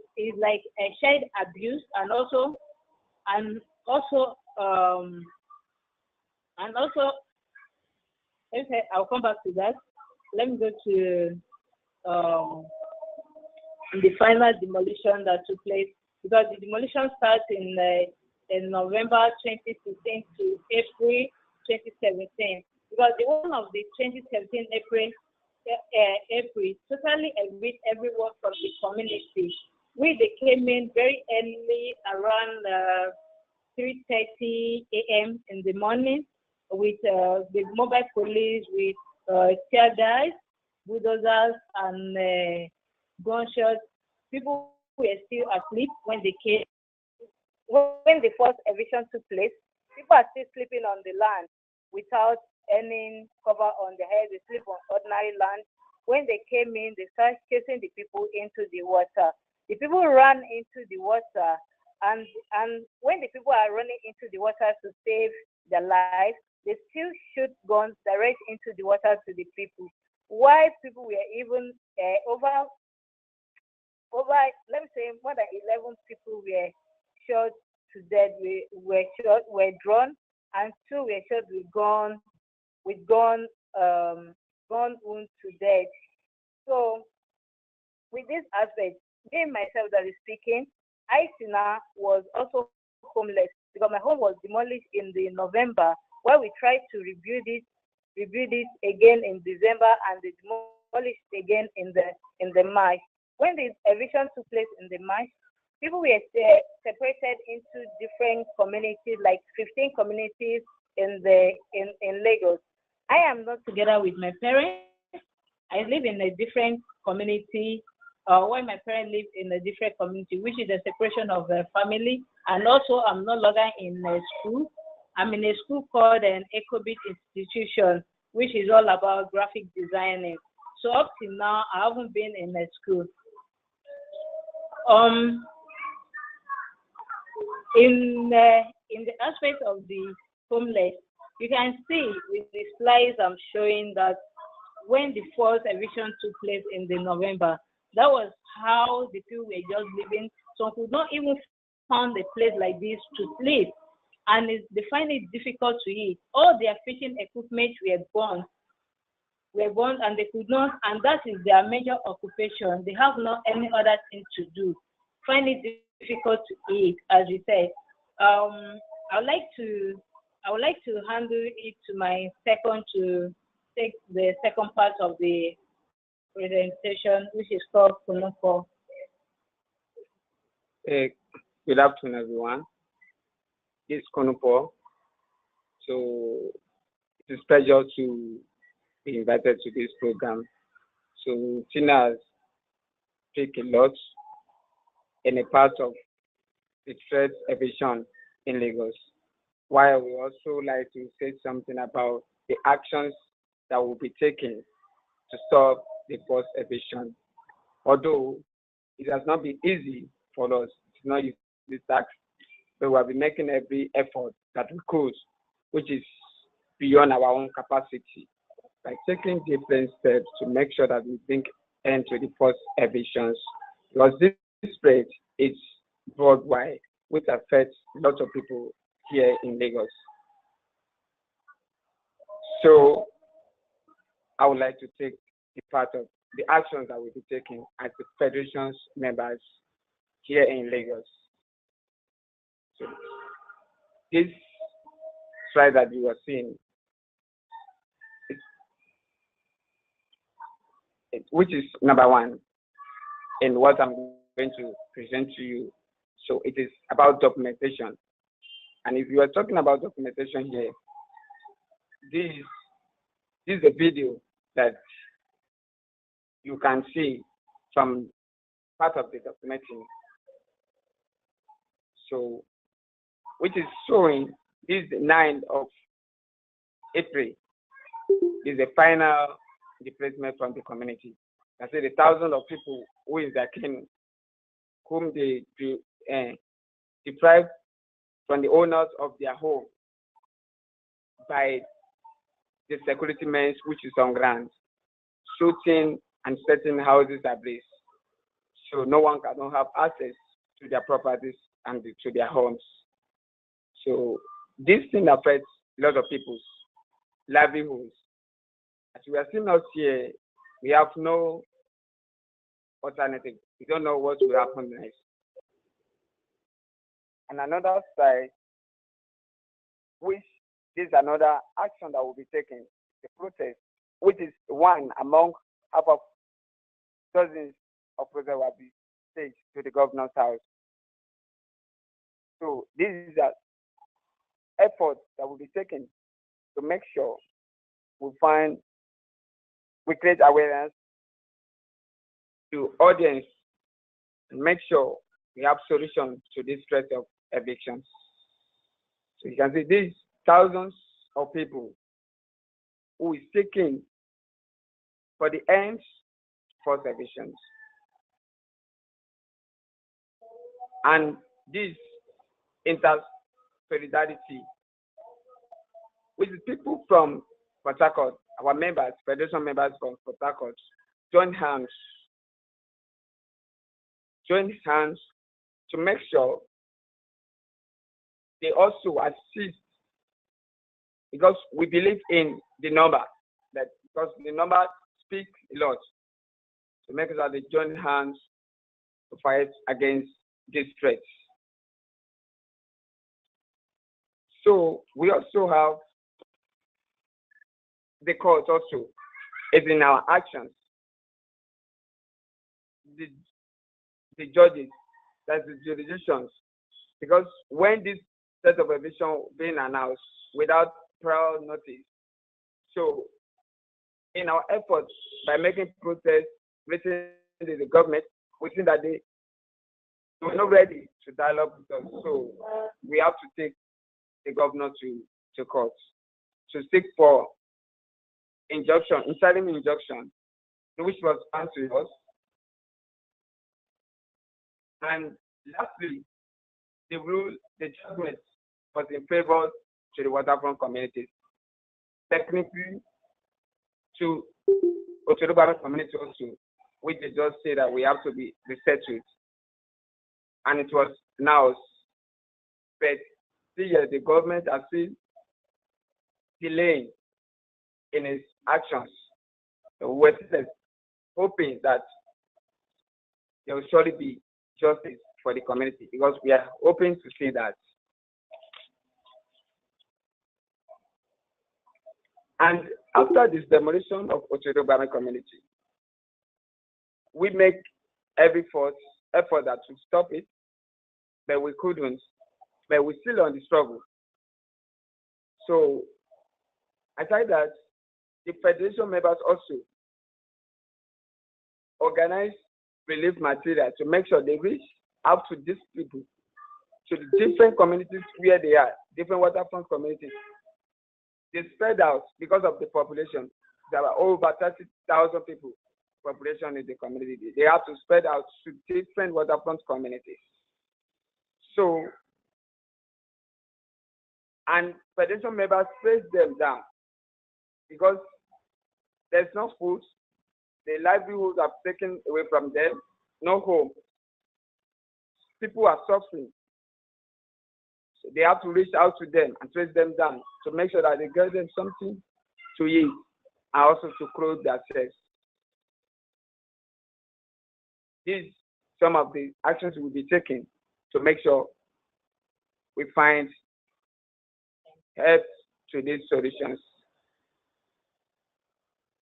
a child abuse, and also and also um and also okay, I'll come back to that. Let me go to um the final demolition that took place, because the demolition starts in November 2016 to April 2017. Because the one of the 2017 April totally evict everyone from the community. They came in very early, around 3:30 a.m. in the morning, with the mobile police, with tear gas, bulldozers, and gunshots. People were still asleep when they came. When the first eviction took place, people are still sleeping on the land without any cover on their head. They sleep on ordinary land. When they came in, they started chasing the people into the water. The people ran into the water, and when the people are running into the water to save their lives, they still shoot guns direct into the water to the people. Why people were even over, let me say, more than 11 people were shot to death, were drawn, and 2 were shot with gun wound to death. So with this aspect, me myself that is speaking, I was also homeless because my home was demolished in the November, where we tried to rebuild it again in December, and they demolished again in the March. When the eviction took place in the March, people were separated into different communities, like 15 communities in Lagos. I am not together with my parents. I live in a different community, while my parents live in a different community, which is a separation of the family. And also, I'm no longer in a school. I'm in a school called an Ecobit institution, which is all about graphic designing. So up till now, I haven't been in a school. In the aspect of the homeless, you can see with the slides I'm showing that when the first eviction took place in the November, that was how the people were just living. Some could not even find a place like this to sleep, and they find it difficult to eat. All their fishing equipment were burned, and they could not, and that is their major occupation. They have not any other thing to do. Find it difficult to eat, as you said. I would like to handle it to my second to take the second part of the presentation, which is called Konopo. Good afternoon, everyone. It's Konopo. So it's a pleasure to be invited to this program. So Tina has taken a lot in a part of the threat eviction in Lagos. While we also like to say something about the actions that will be taken to stop the forced eviction. Although it has not been easy for us, it's not easy task, but we have been making every effort that we could, which is beyond our own capacity, by taking different steps to make sure that we bring end to the forced evictions, because this spread is worldwide, which affects lots of people here in Lagos. So I would like to take the part of the actions that we'll be taking as the Federation's members here in Lagos. So this slide that you are seeing, which is number 1 in what I'm going to present to you. So it is about documentation. And if you are talking about documentation here, this is a video that you can see from part of the documenting. So, which is showing this is the 9th of April, is the final displacement from the community. I say the thousands of people who is their king, whom they deprive from the owners of their home by the security men, which is on ground, shooting and setting houses ablaze. So no one cannot have access to their properties and to their homes. So this thing affects a lot of people's livelihoods. As we are seeing out here, we have no alternative. We don't know what will happen next. And another side, which is another action that will be taken, the protest, which is one among half of dozens of protests will be staged to the governor's house. So this is an effort that will be taken to make sure we create awareness to audience and make sure we have solutions to this threat of evictions. So you can see these thousands of people who is seeking for the end for evictions. And this inter-solidarity, which is people from Port Harcourt, our members, federation members from Port Harcourt, join hands to make sure they also assist, because we believe in the number, that because the number speaks a lot, to make sure they join hands to fight against these threats. So we also have the court also is in our actions. The judges, that's the jurisdictions, because when this set of eviction being announced without prior notice, so in our efforts by making protests written to the government, we think that they were not ready to dialogue with us. So we have to take the governor to court to seek for injunction, interim injunction, which was granted to us. And lastly, the judgment was in favor to the waterfront communities. Technically, to Otorobame community also, which they just say that we have to be resettled. And it was now, but still the government has still delaying in its actions. So we're hoping that there will surely be justice for the community, because we are hoping to see that. And after this demolition of Otorobame community, we make every effort that to stop it, but we couldn't. But we're still on the struggle. So aside that, the federation members also organize relief material to make sure they reach out to these people, to the different communities where they are, different waterfront communities. They spread out because of the population. There are over 30,000 people population in the community. They have to spread out to different waterfront communities. So, and federation members face them down because there's no food, their livelihoods are taken away from them, no home. People are suffering. So they have to reach out to them and trace them down to make sure that they get them something to eat and also to clothe themselves. These some of the actions we will be taking to make sure we find help to these solutions.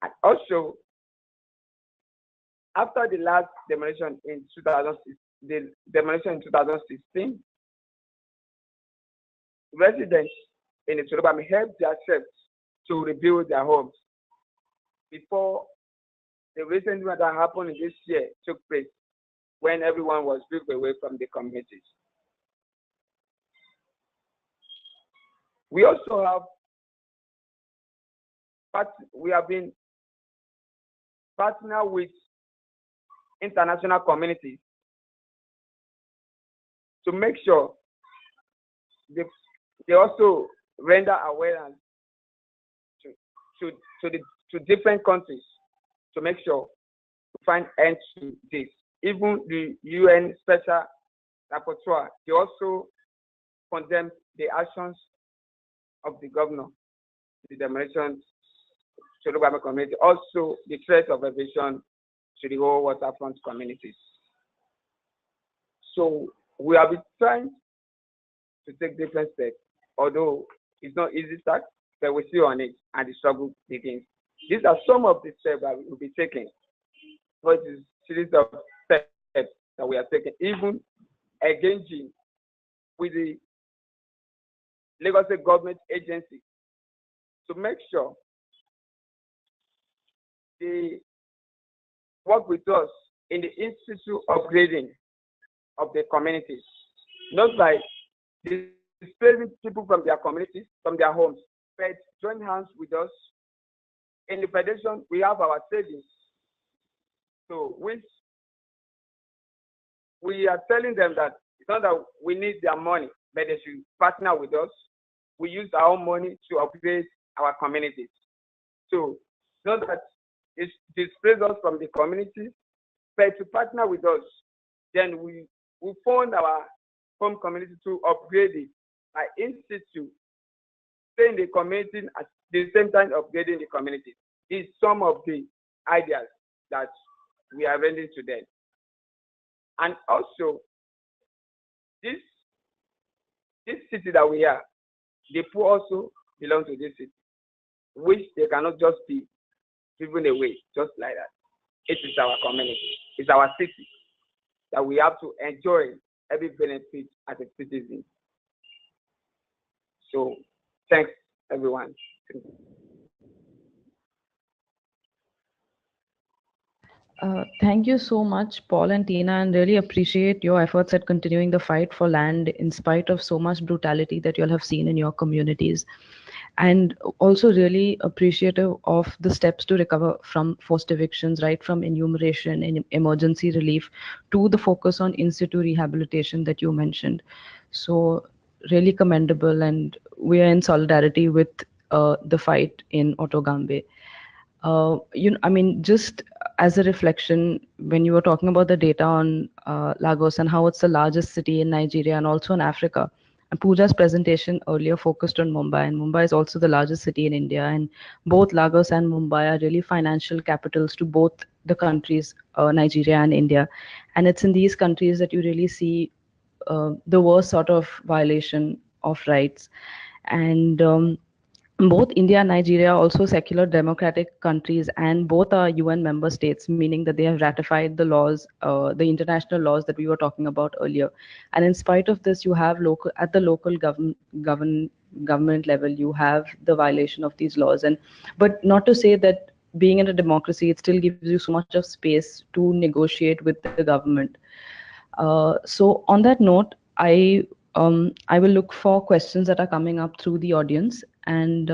And also, after the last demolition in 2016, residents in Otorobame helped themselves to rebuild their homes before the recent one that happened this year took place, when everyone was moved away from the communities. We also have been partner with international communities to make sure they also render awareness to different countries to make sure to find end to this. Even the UN Special Rapporteur, they also condemn the actions of the governor, the demolition to the Obama community, also the threat of eviction to the whole waterfront communities. So we have been trying to take different steps, although it's not easy start, but we're still on it and the struggle begins. These are some of the steps that we will be taking. But it's a series of steps that we are taking, even engaging with the Lagos State government agency to make sure they work with us in the institute upgrading of the communities, not by displacing people from their communities, from their homes, but join hands with us. In the federation, we have our savings. So which we are telling them that it's not that we need their money, but they should partner with us. We use our own money to upgrade our communities. So not that it displaces us from the community, but to partner with us, then we fund our home community to upgrade it by institute, stay in the community at the same time upgrading the community. These some of the ideas that we are bringing to them. And also, this city that we are, the poor also belong to this city, which they cannot just be driven away just like that. It is our community, it's our city that we have to enjoy every benefit as a citizen. So, thanks everyone. Thank you so much, Paul and Tina, and really appreciate your efforts at continuing the fight for land in spite of so much brutality that you'll have seen in your communities. And also really appreciative of the steps to recover from forced evictions, right from enumeration and emergency relief to the focus on in situ rehabilitation that you mentioned. So really commendable, and we are in solidarity with the fight in Otogambe. I mean, just as a reflection, when you were talking about the data on Lagos and how it's the largest city in Nigeria and also in Africa, and Pooja's presentation earlier focused on Mumbai, and Mumbai is also the largest city in India, and both Lagos and Mumbai are really financial capitals to both the countries, Nigeria and India, and it's in these countries that you really see the worst sort of violation of rights. And both India and Nigeria are also secular democratic countries, and both are UN member states, meaning that they have ratified the laws, the international laws that we were talking about earlier. And in spite of this, you have at the local government level, you have the violation of these laws. And but not to say that being in a democracy, it still gives you so much of space to negotiate with the government. So on that note, I will look for questions that are coming up through the audience, and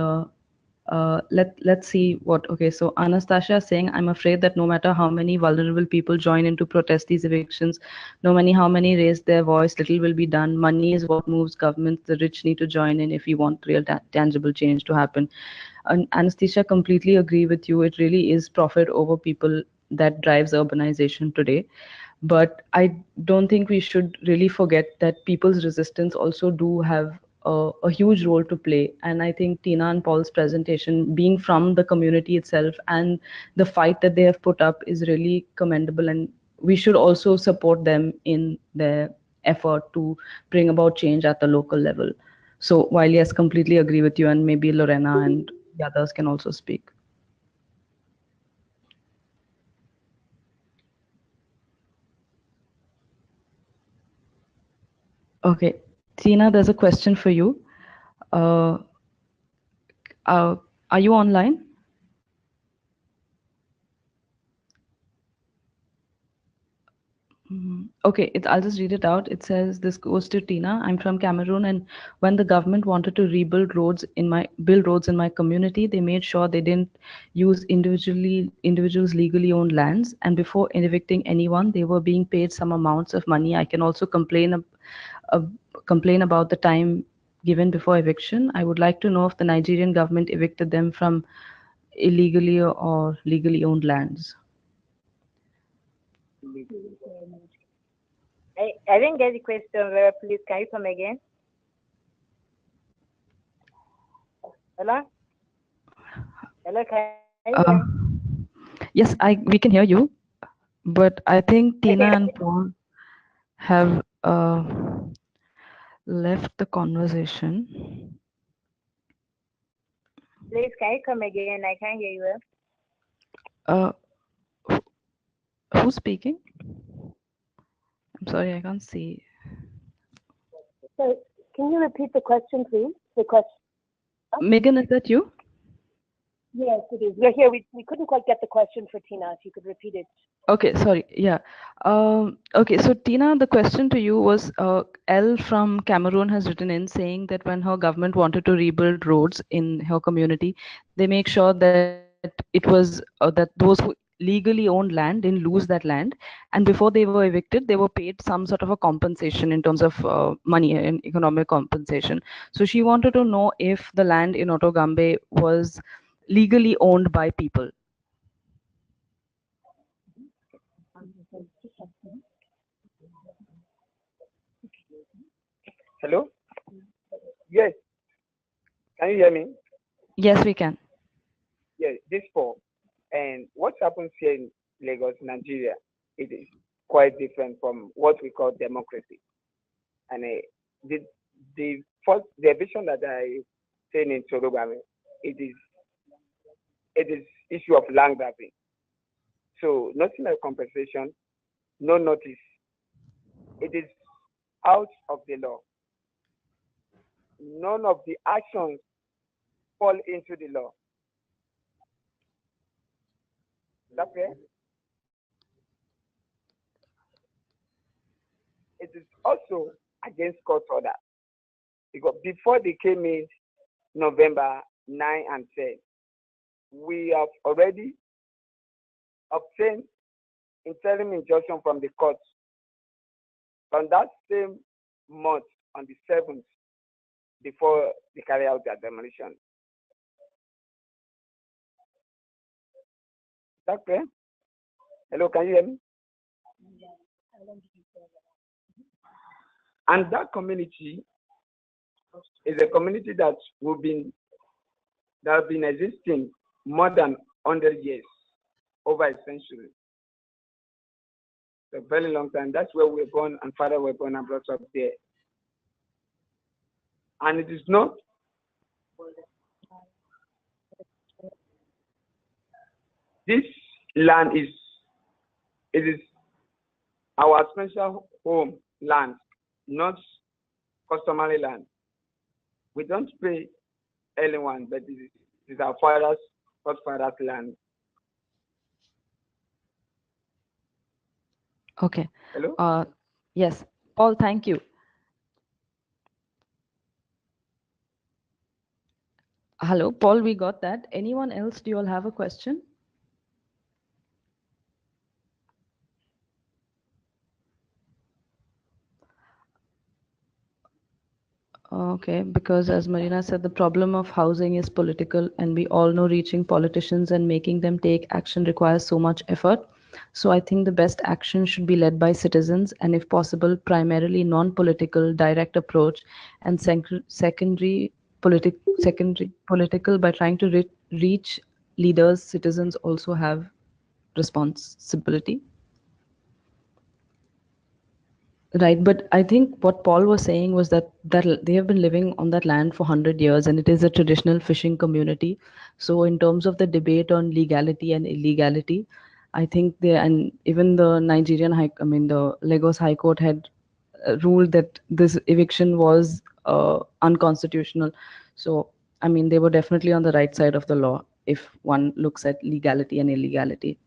let's see what. Okay, so Anastasia is saying, I'm afraid that no matter how many vulnerable people join in to protest these evictions, no matter how many raise their voice, little will be done. Money is what moves governments. The rich need to join in if we want real tangible change to happen. And Anastasia, completely agree with you. It really is profit over people that drives urbanization today. But I don't think we should really forget that people's resistance also do have a huge role to play. And I think Tina and Paul's presentation, being from the community itself and the fight that they have put up, is really commendable. And we should also support them in their effort to bring about change at the local level. So while yes, completely agree with you, and maybe Lorena and the others can also speak. Okay, Tina, there's a question for you. Uh, are you online? Okay, I'll just read it out. It says, "This goes to Tina. I'm from Cameroon, and when the government wanted to build roads in my community, they made sure they didn't use individuals legally owned lands. And before evicting anyone, they were being paid some amounts of money. I can also complain about the time given before eviction. I would like to know if the Nigerian government evicted them from illegally or legally owned lands." I didn't get the question. Vera, please, can you come again? Hello? Hello, can you hear Uh, me? yes, we can hear you, but I think Tina Okay, and Paul have left the conversation. please, can you come again? I can't hear you well. Uh, who's speaking? I'm sorry, I can't see. So can you repeat the question, please? The question. Megan, is that you? Yes, it is. We're here. We couldn't quite get the question for Tina. If you could repeat it. Okay, sorry. Yeah. Okay, so Tina, the question to you was L from Cameroon has written in saying that when her government wanted to rebuild roads in her community, they make sure that it was that those who legally owned land didn't lose that land, and before they were evicted, they were paid some sort of a compensation in terms of money and economic compensation. So she wanted to know if the land in Otogambe was legally owned by people. Hello? Yes. Can you hear me? Yes, we can. Yes, this fall. And what happens here in Lagos, Nigeria, it is quite different from what we call democracy. And the vision that I seen in Torobame, it is issue of land grabbing. So nothing like compensation, no notice. It is out of the law. None of the actions fall into the law. Is that fair? It is also against court order. Because before they came in November 9 and 10, we have already obtained interim injunction from the court. On that same month, on the 7th, before they carry out their demolition. Is that clear? Hello, can you hear me? And that community is a community that have been existing more than 100 years, over a century. It's a very long time. That's where we were born, and father were born and brought up there. And it is not this land is our special home land, not customary land. We don't pay anyone, but it is our father's land. Okay. Hello? Yes. Paul, thank you. Hello, Paul, we got that. Anyone else, do you all have a question? Okay, because as Marina said, the problem of housing is political, and we all know reaching politicians and making them take action requires so much effort. So I think the best action should be led by citizens, and if possible, primarily non-political, direct approach, and secondary political by trying to reach leaders. Citizens also have responsibility. Right, but I think what Paul was saying was that they have been living on that land for 100 years, and it is a traditional fishing community. So in terms of the debate on legality and illegality, I think and even the the Lagos High Court had ruled that this eviction was unconstitutional. So I mean, they were definitely on the right side of the law if one looks at legality and illegality.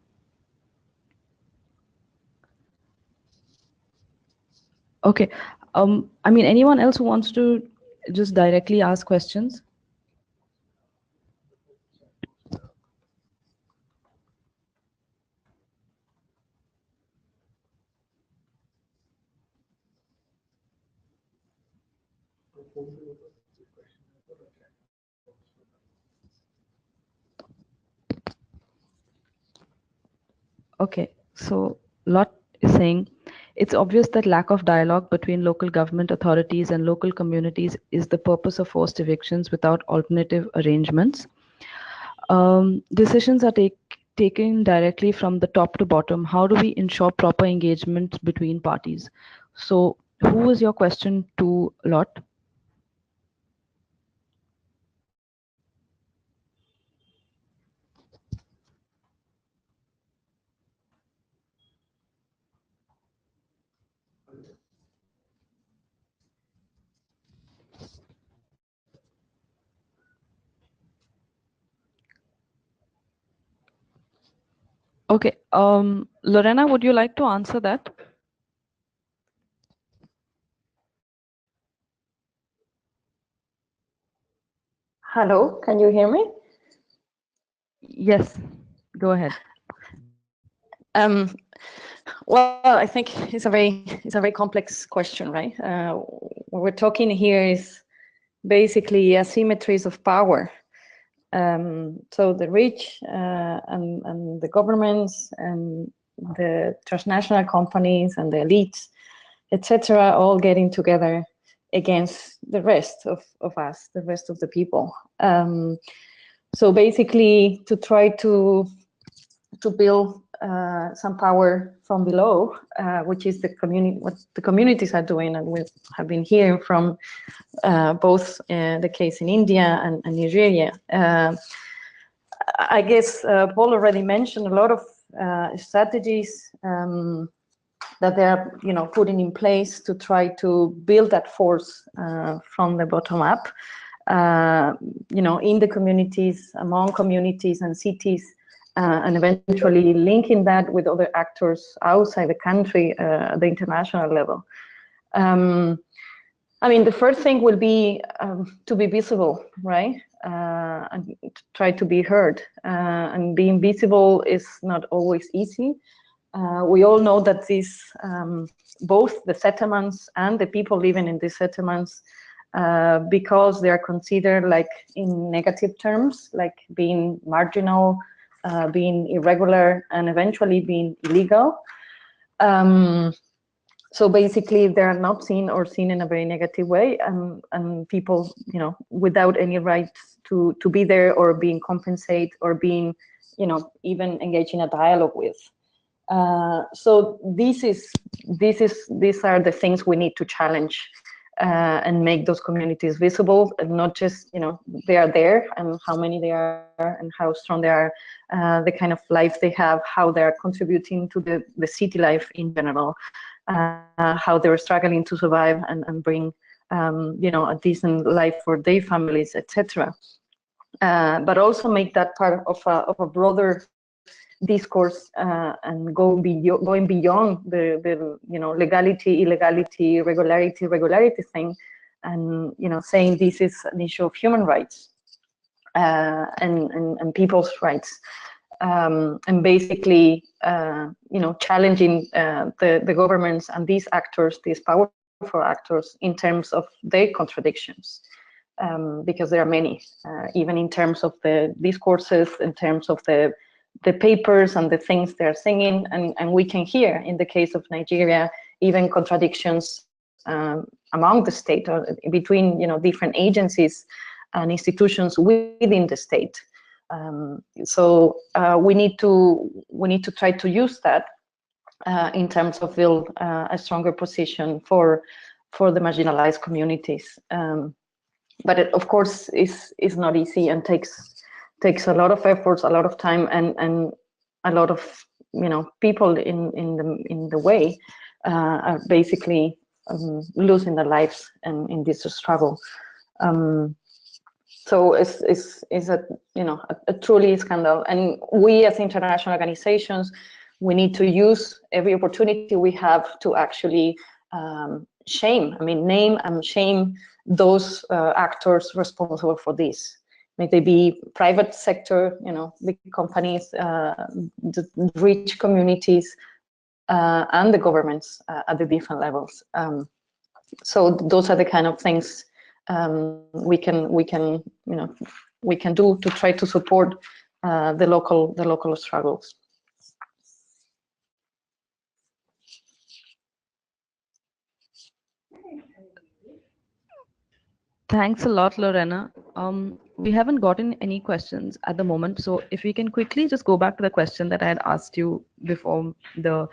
Okay. I mean, anyone else who wants to just directly ask questions? Okay, so Lot is saying it's obvious that lack of dialogue between local government authorities and local communities is the purpose of forced evictions without alternative arrangements. Decisions are taken directly from the top to bottom. How do we ensure proper engagement between parties? So, who was your question to, Lot? Okay, Lorena, would you like to answer that? Hello, can you hear me? Yes, go ahead. Well, I think it's a very complex question, right? What we're talking here is basically asymmetries of power. So the rich and the governments and the transnational companies and the elites, etc., all getting together against the rest of us, the rest of the people. So basically, to try to build some power from below, which is what the communities are doing, and we have been hearing from both the case in India and Nigeria. I guess Paul already mentioned a lot of strategies that they are, putting in place to try to build that force from the bottom up, in the communities, among communities and cities, and eventually linking that with other actors outside the country, the international level. I mean, the first thing will be to be visible, right? And to try to be heard. And being visible is not always easy. We all know that both the settlements and the people living in these settlements, because they are considered like in negative terms, like being marginal, being irregular, and eventually being illegal. So basically, they are not seen or seen in a very negative way, and people, without any rights to be there or being compensated or being, even engaged in a dialogue with. So these are the things we need to challenge and make those communities visible, and not just, they are there and how many they are and how strong they are, the kind of life they have, how they are contributing to the city life in general. How they're struggling to survive and bring, a decent life for their families, etc. But also make that part of a broader discourse and going beyond the legality, illegality, regularity thing, and saying this is an issue of human rights and people's rights. And basically, challenging the governments and these actors, these powerful actors, in terms of their contradictions, because there are many, even in terms of the discourses, in terms of the papers and the things they're singing, and we can hear, in the case of Nigeria, even contradictions among the state or between different agencies and institutions within the state. So we need to try to use that in terms of build a stronger position for the marginalized communities. But it, of course, is not easy and takes a lot of efforts, a lot of time, and a lot of people in the way are basically losing their lives in this struggle. So it's a truly scandal, and we as international organizations, we need to use every opportunity we have to actually shame. I mean, name and shame those actors responsible for this. May they be private sector, big companies, the rich communities, and the governments at the different levels. So those are the kind of things we can do to try to support the local struggles. Thanks a lot, Lorena. We haven't gotten any questions at the moment, so if we can quickly just go back to the question that I had asked you before the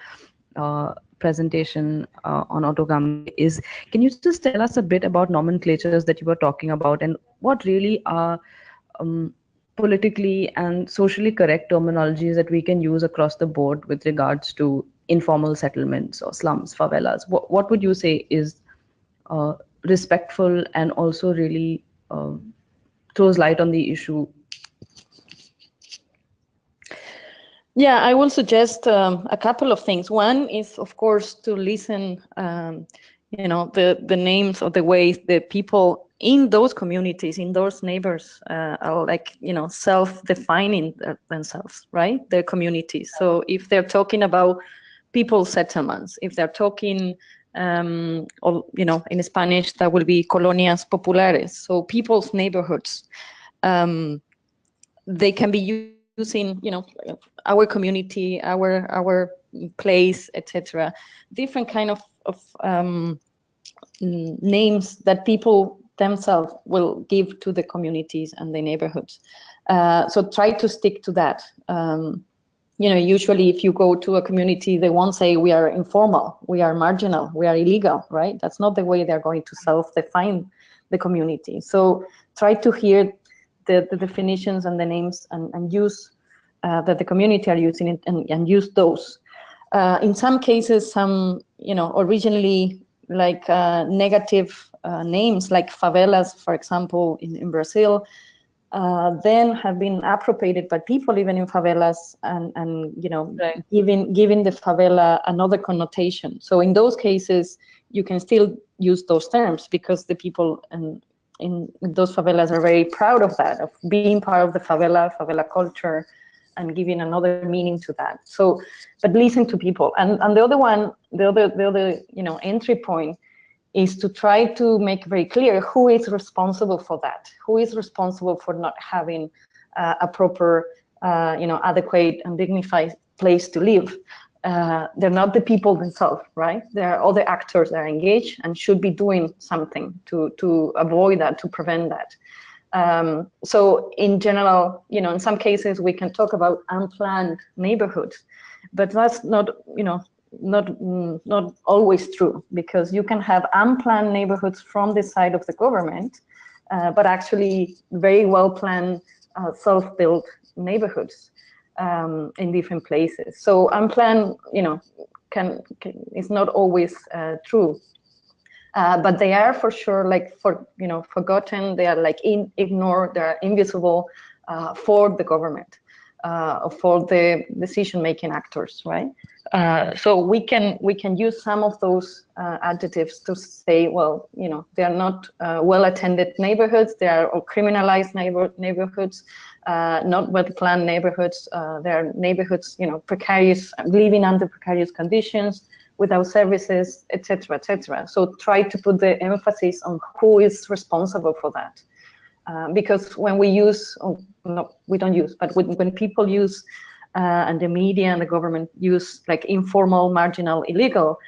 presentation on autogamy is, can you just tell us a bit about nomenclatures that you were talking about and what really are politically and socially correct terminologies that we can use across the board with regards to informal settlements or slums, favelas? What would you say is respectful and also really throws light on the issue? Yeah, I will suggest a couple of things. One is, of course, to listen, the names of the ways the people in those communities, in those neighbors, are self-defining themselves, right? Their communities. So if they're talking about people settlements, if they're talking, in Spanish, that will be colonias populares, so people's neighborhoods. They can be using, our community, our place, etc. Different kind of names that people themselves will give to the communities and the neighborhoods. So try to stick to that. Usually if you go to a community, they won't say we are informal, we are marginal, we are illegal, right? That's not the way they're going to self-define the community. So try to hear the definitions and the names and use that the community are using it and use those. In some cases, some, originally like negative names like favelas, for example, in Brazil, then have been appropriated by people even in favelas and right, giving the favela another connotation. So in those cases, you can still use those terms because the people in those favelas are very proud of that, of being part of the favela culture, and giving another meaning to that. So, but listen to people. And the other one, the other entry point is to try to make very clear who is responsible for that, who is responsible for not having a proper, adequate and dignified place to live. They're not the people themselves, right? There are other actors that are engaged and should be doing something to avoid that, to prevent that. So in general, in some cases we can talk about unplanned neighborhoods, but that's not, not always true, because you can have unplanned neighborhoods from the side of the government, but actually very well planned, self-built neighborhoods in different places. So unplanned, is not always true. But they are for sure forgotten. They are ignored. They are invisible for the government, for the decision-making actors, right? So we can use some of those adjectives to say, well, they are not well-attended neighborhoods. They are criminalized neighborhoods, not well-planned neighborhoods. They are neighborhoods, precarious, living under precarious conditions, without services, etc., etc. So try to put the emphasis on who is responsible for that. Because when we use, we don't use, but when people use, and the media and the government use informal, marginal, illegal,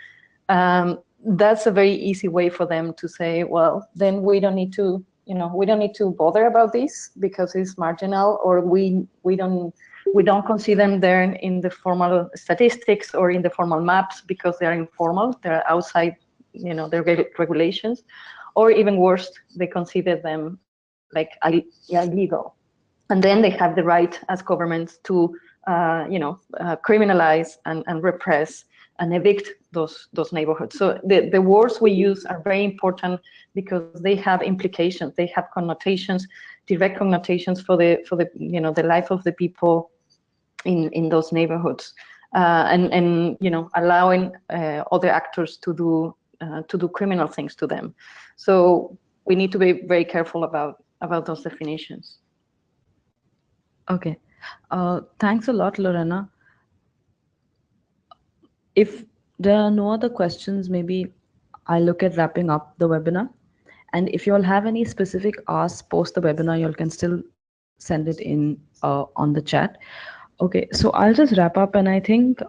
that's a very easy way for them to say, well, then we don't need to, we don't need to bother about this because it's marginal, or we don't consider them there in the formal statistics or in the formal maps because they are informal, they're outside, their regulations, or even worse, they consider them illegal. And then they have the right as governments to, criminalize and repress and evict those neighborhoods. So the words we use are very important because they have implications, they have connotations, direct connotations for the life of the people in those neighborhoods, and allowing other actors to do to do criminal things to them. So we need to be very careful about those definitions. Okay. Thanks a lot, Lorena. If there are no other questions, maybe I'll look at wrapping up the webinar. And if you all have any specific asks post the webinar, you all can still send it in on the chat. Okay, so I'll just wrap up. And I think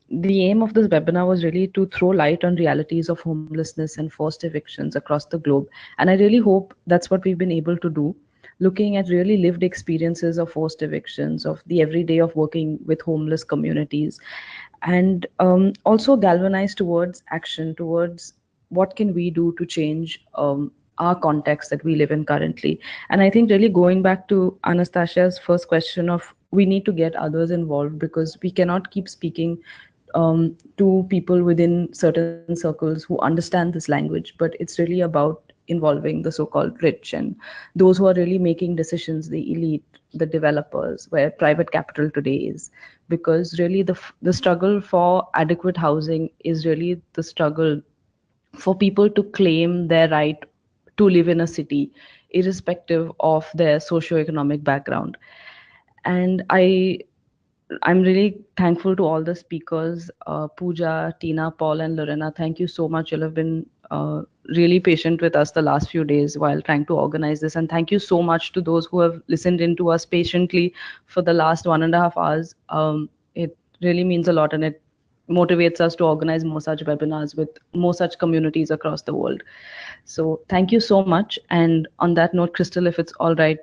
the aim of this webinar was really to throw light on realities of homelessness and forced evictions across the globe. And I really hope that's what we've been able to do, looking at really lived experiences of forced evictions, of the everyday of working with homeless communities, and also galvanize towards action, towards what can we do to change our context that we live in currently. And I think really going back to Anastasia's first question of we need to get others involved, because we cannot keep speaking to people within certain circles who understand this language, but it's really about involving the so-called rich and those who are really making decisions, the elite, the developers, where private capital today is. Because really the struggle for adequate housing is really the struggle for people to claim their right to live in a city, irrespective of their socioeconomic background. And I'm really thankful to all the speakers, Pooja, Tina, Paul, and Lorena. Thank you so much. You'll have been really patient with us the last few days while trying to organize this. And thank you so much to those who have listened in to us patiently for the last 1.5 hours. It really means a lot, and it motivates us to organize more such webinars with more such communities across the world. So thank you so much. And on that note, Crystal, if it's all right,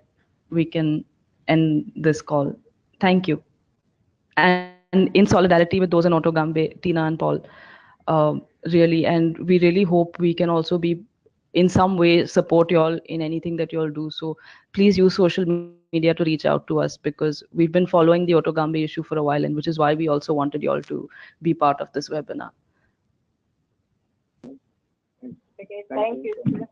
we can end this call. Thank you. And in solidarity with those in Otogambe, Tina and Paul, really, and we really hope we can also be in some way support you all in anything that you all do. So please use social media to reach out to us, because we've been following the Otogambe issue for a while, and which is why we also wanted you all to be part of this webinar. Okay, thank you.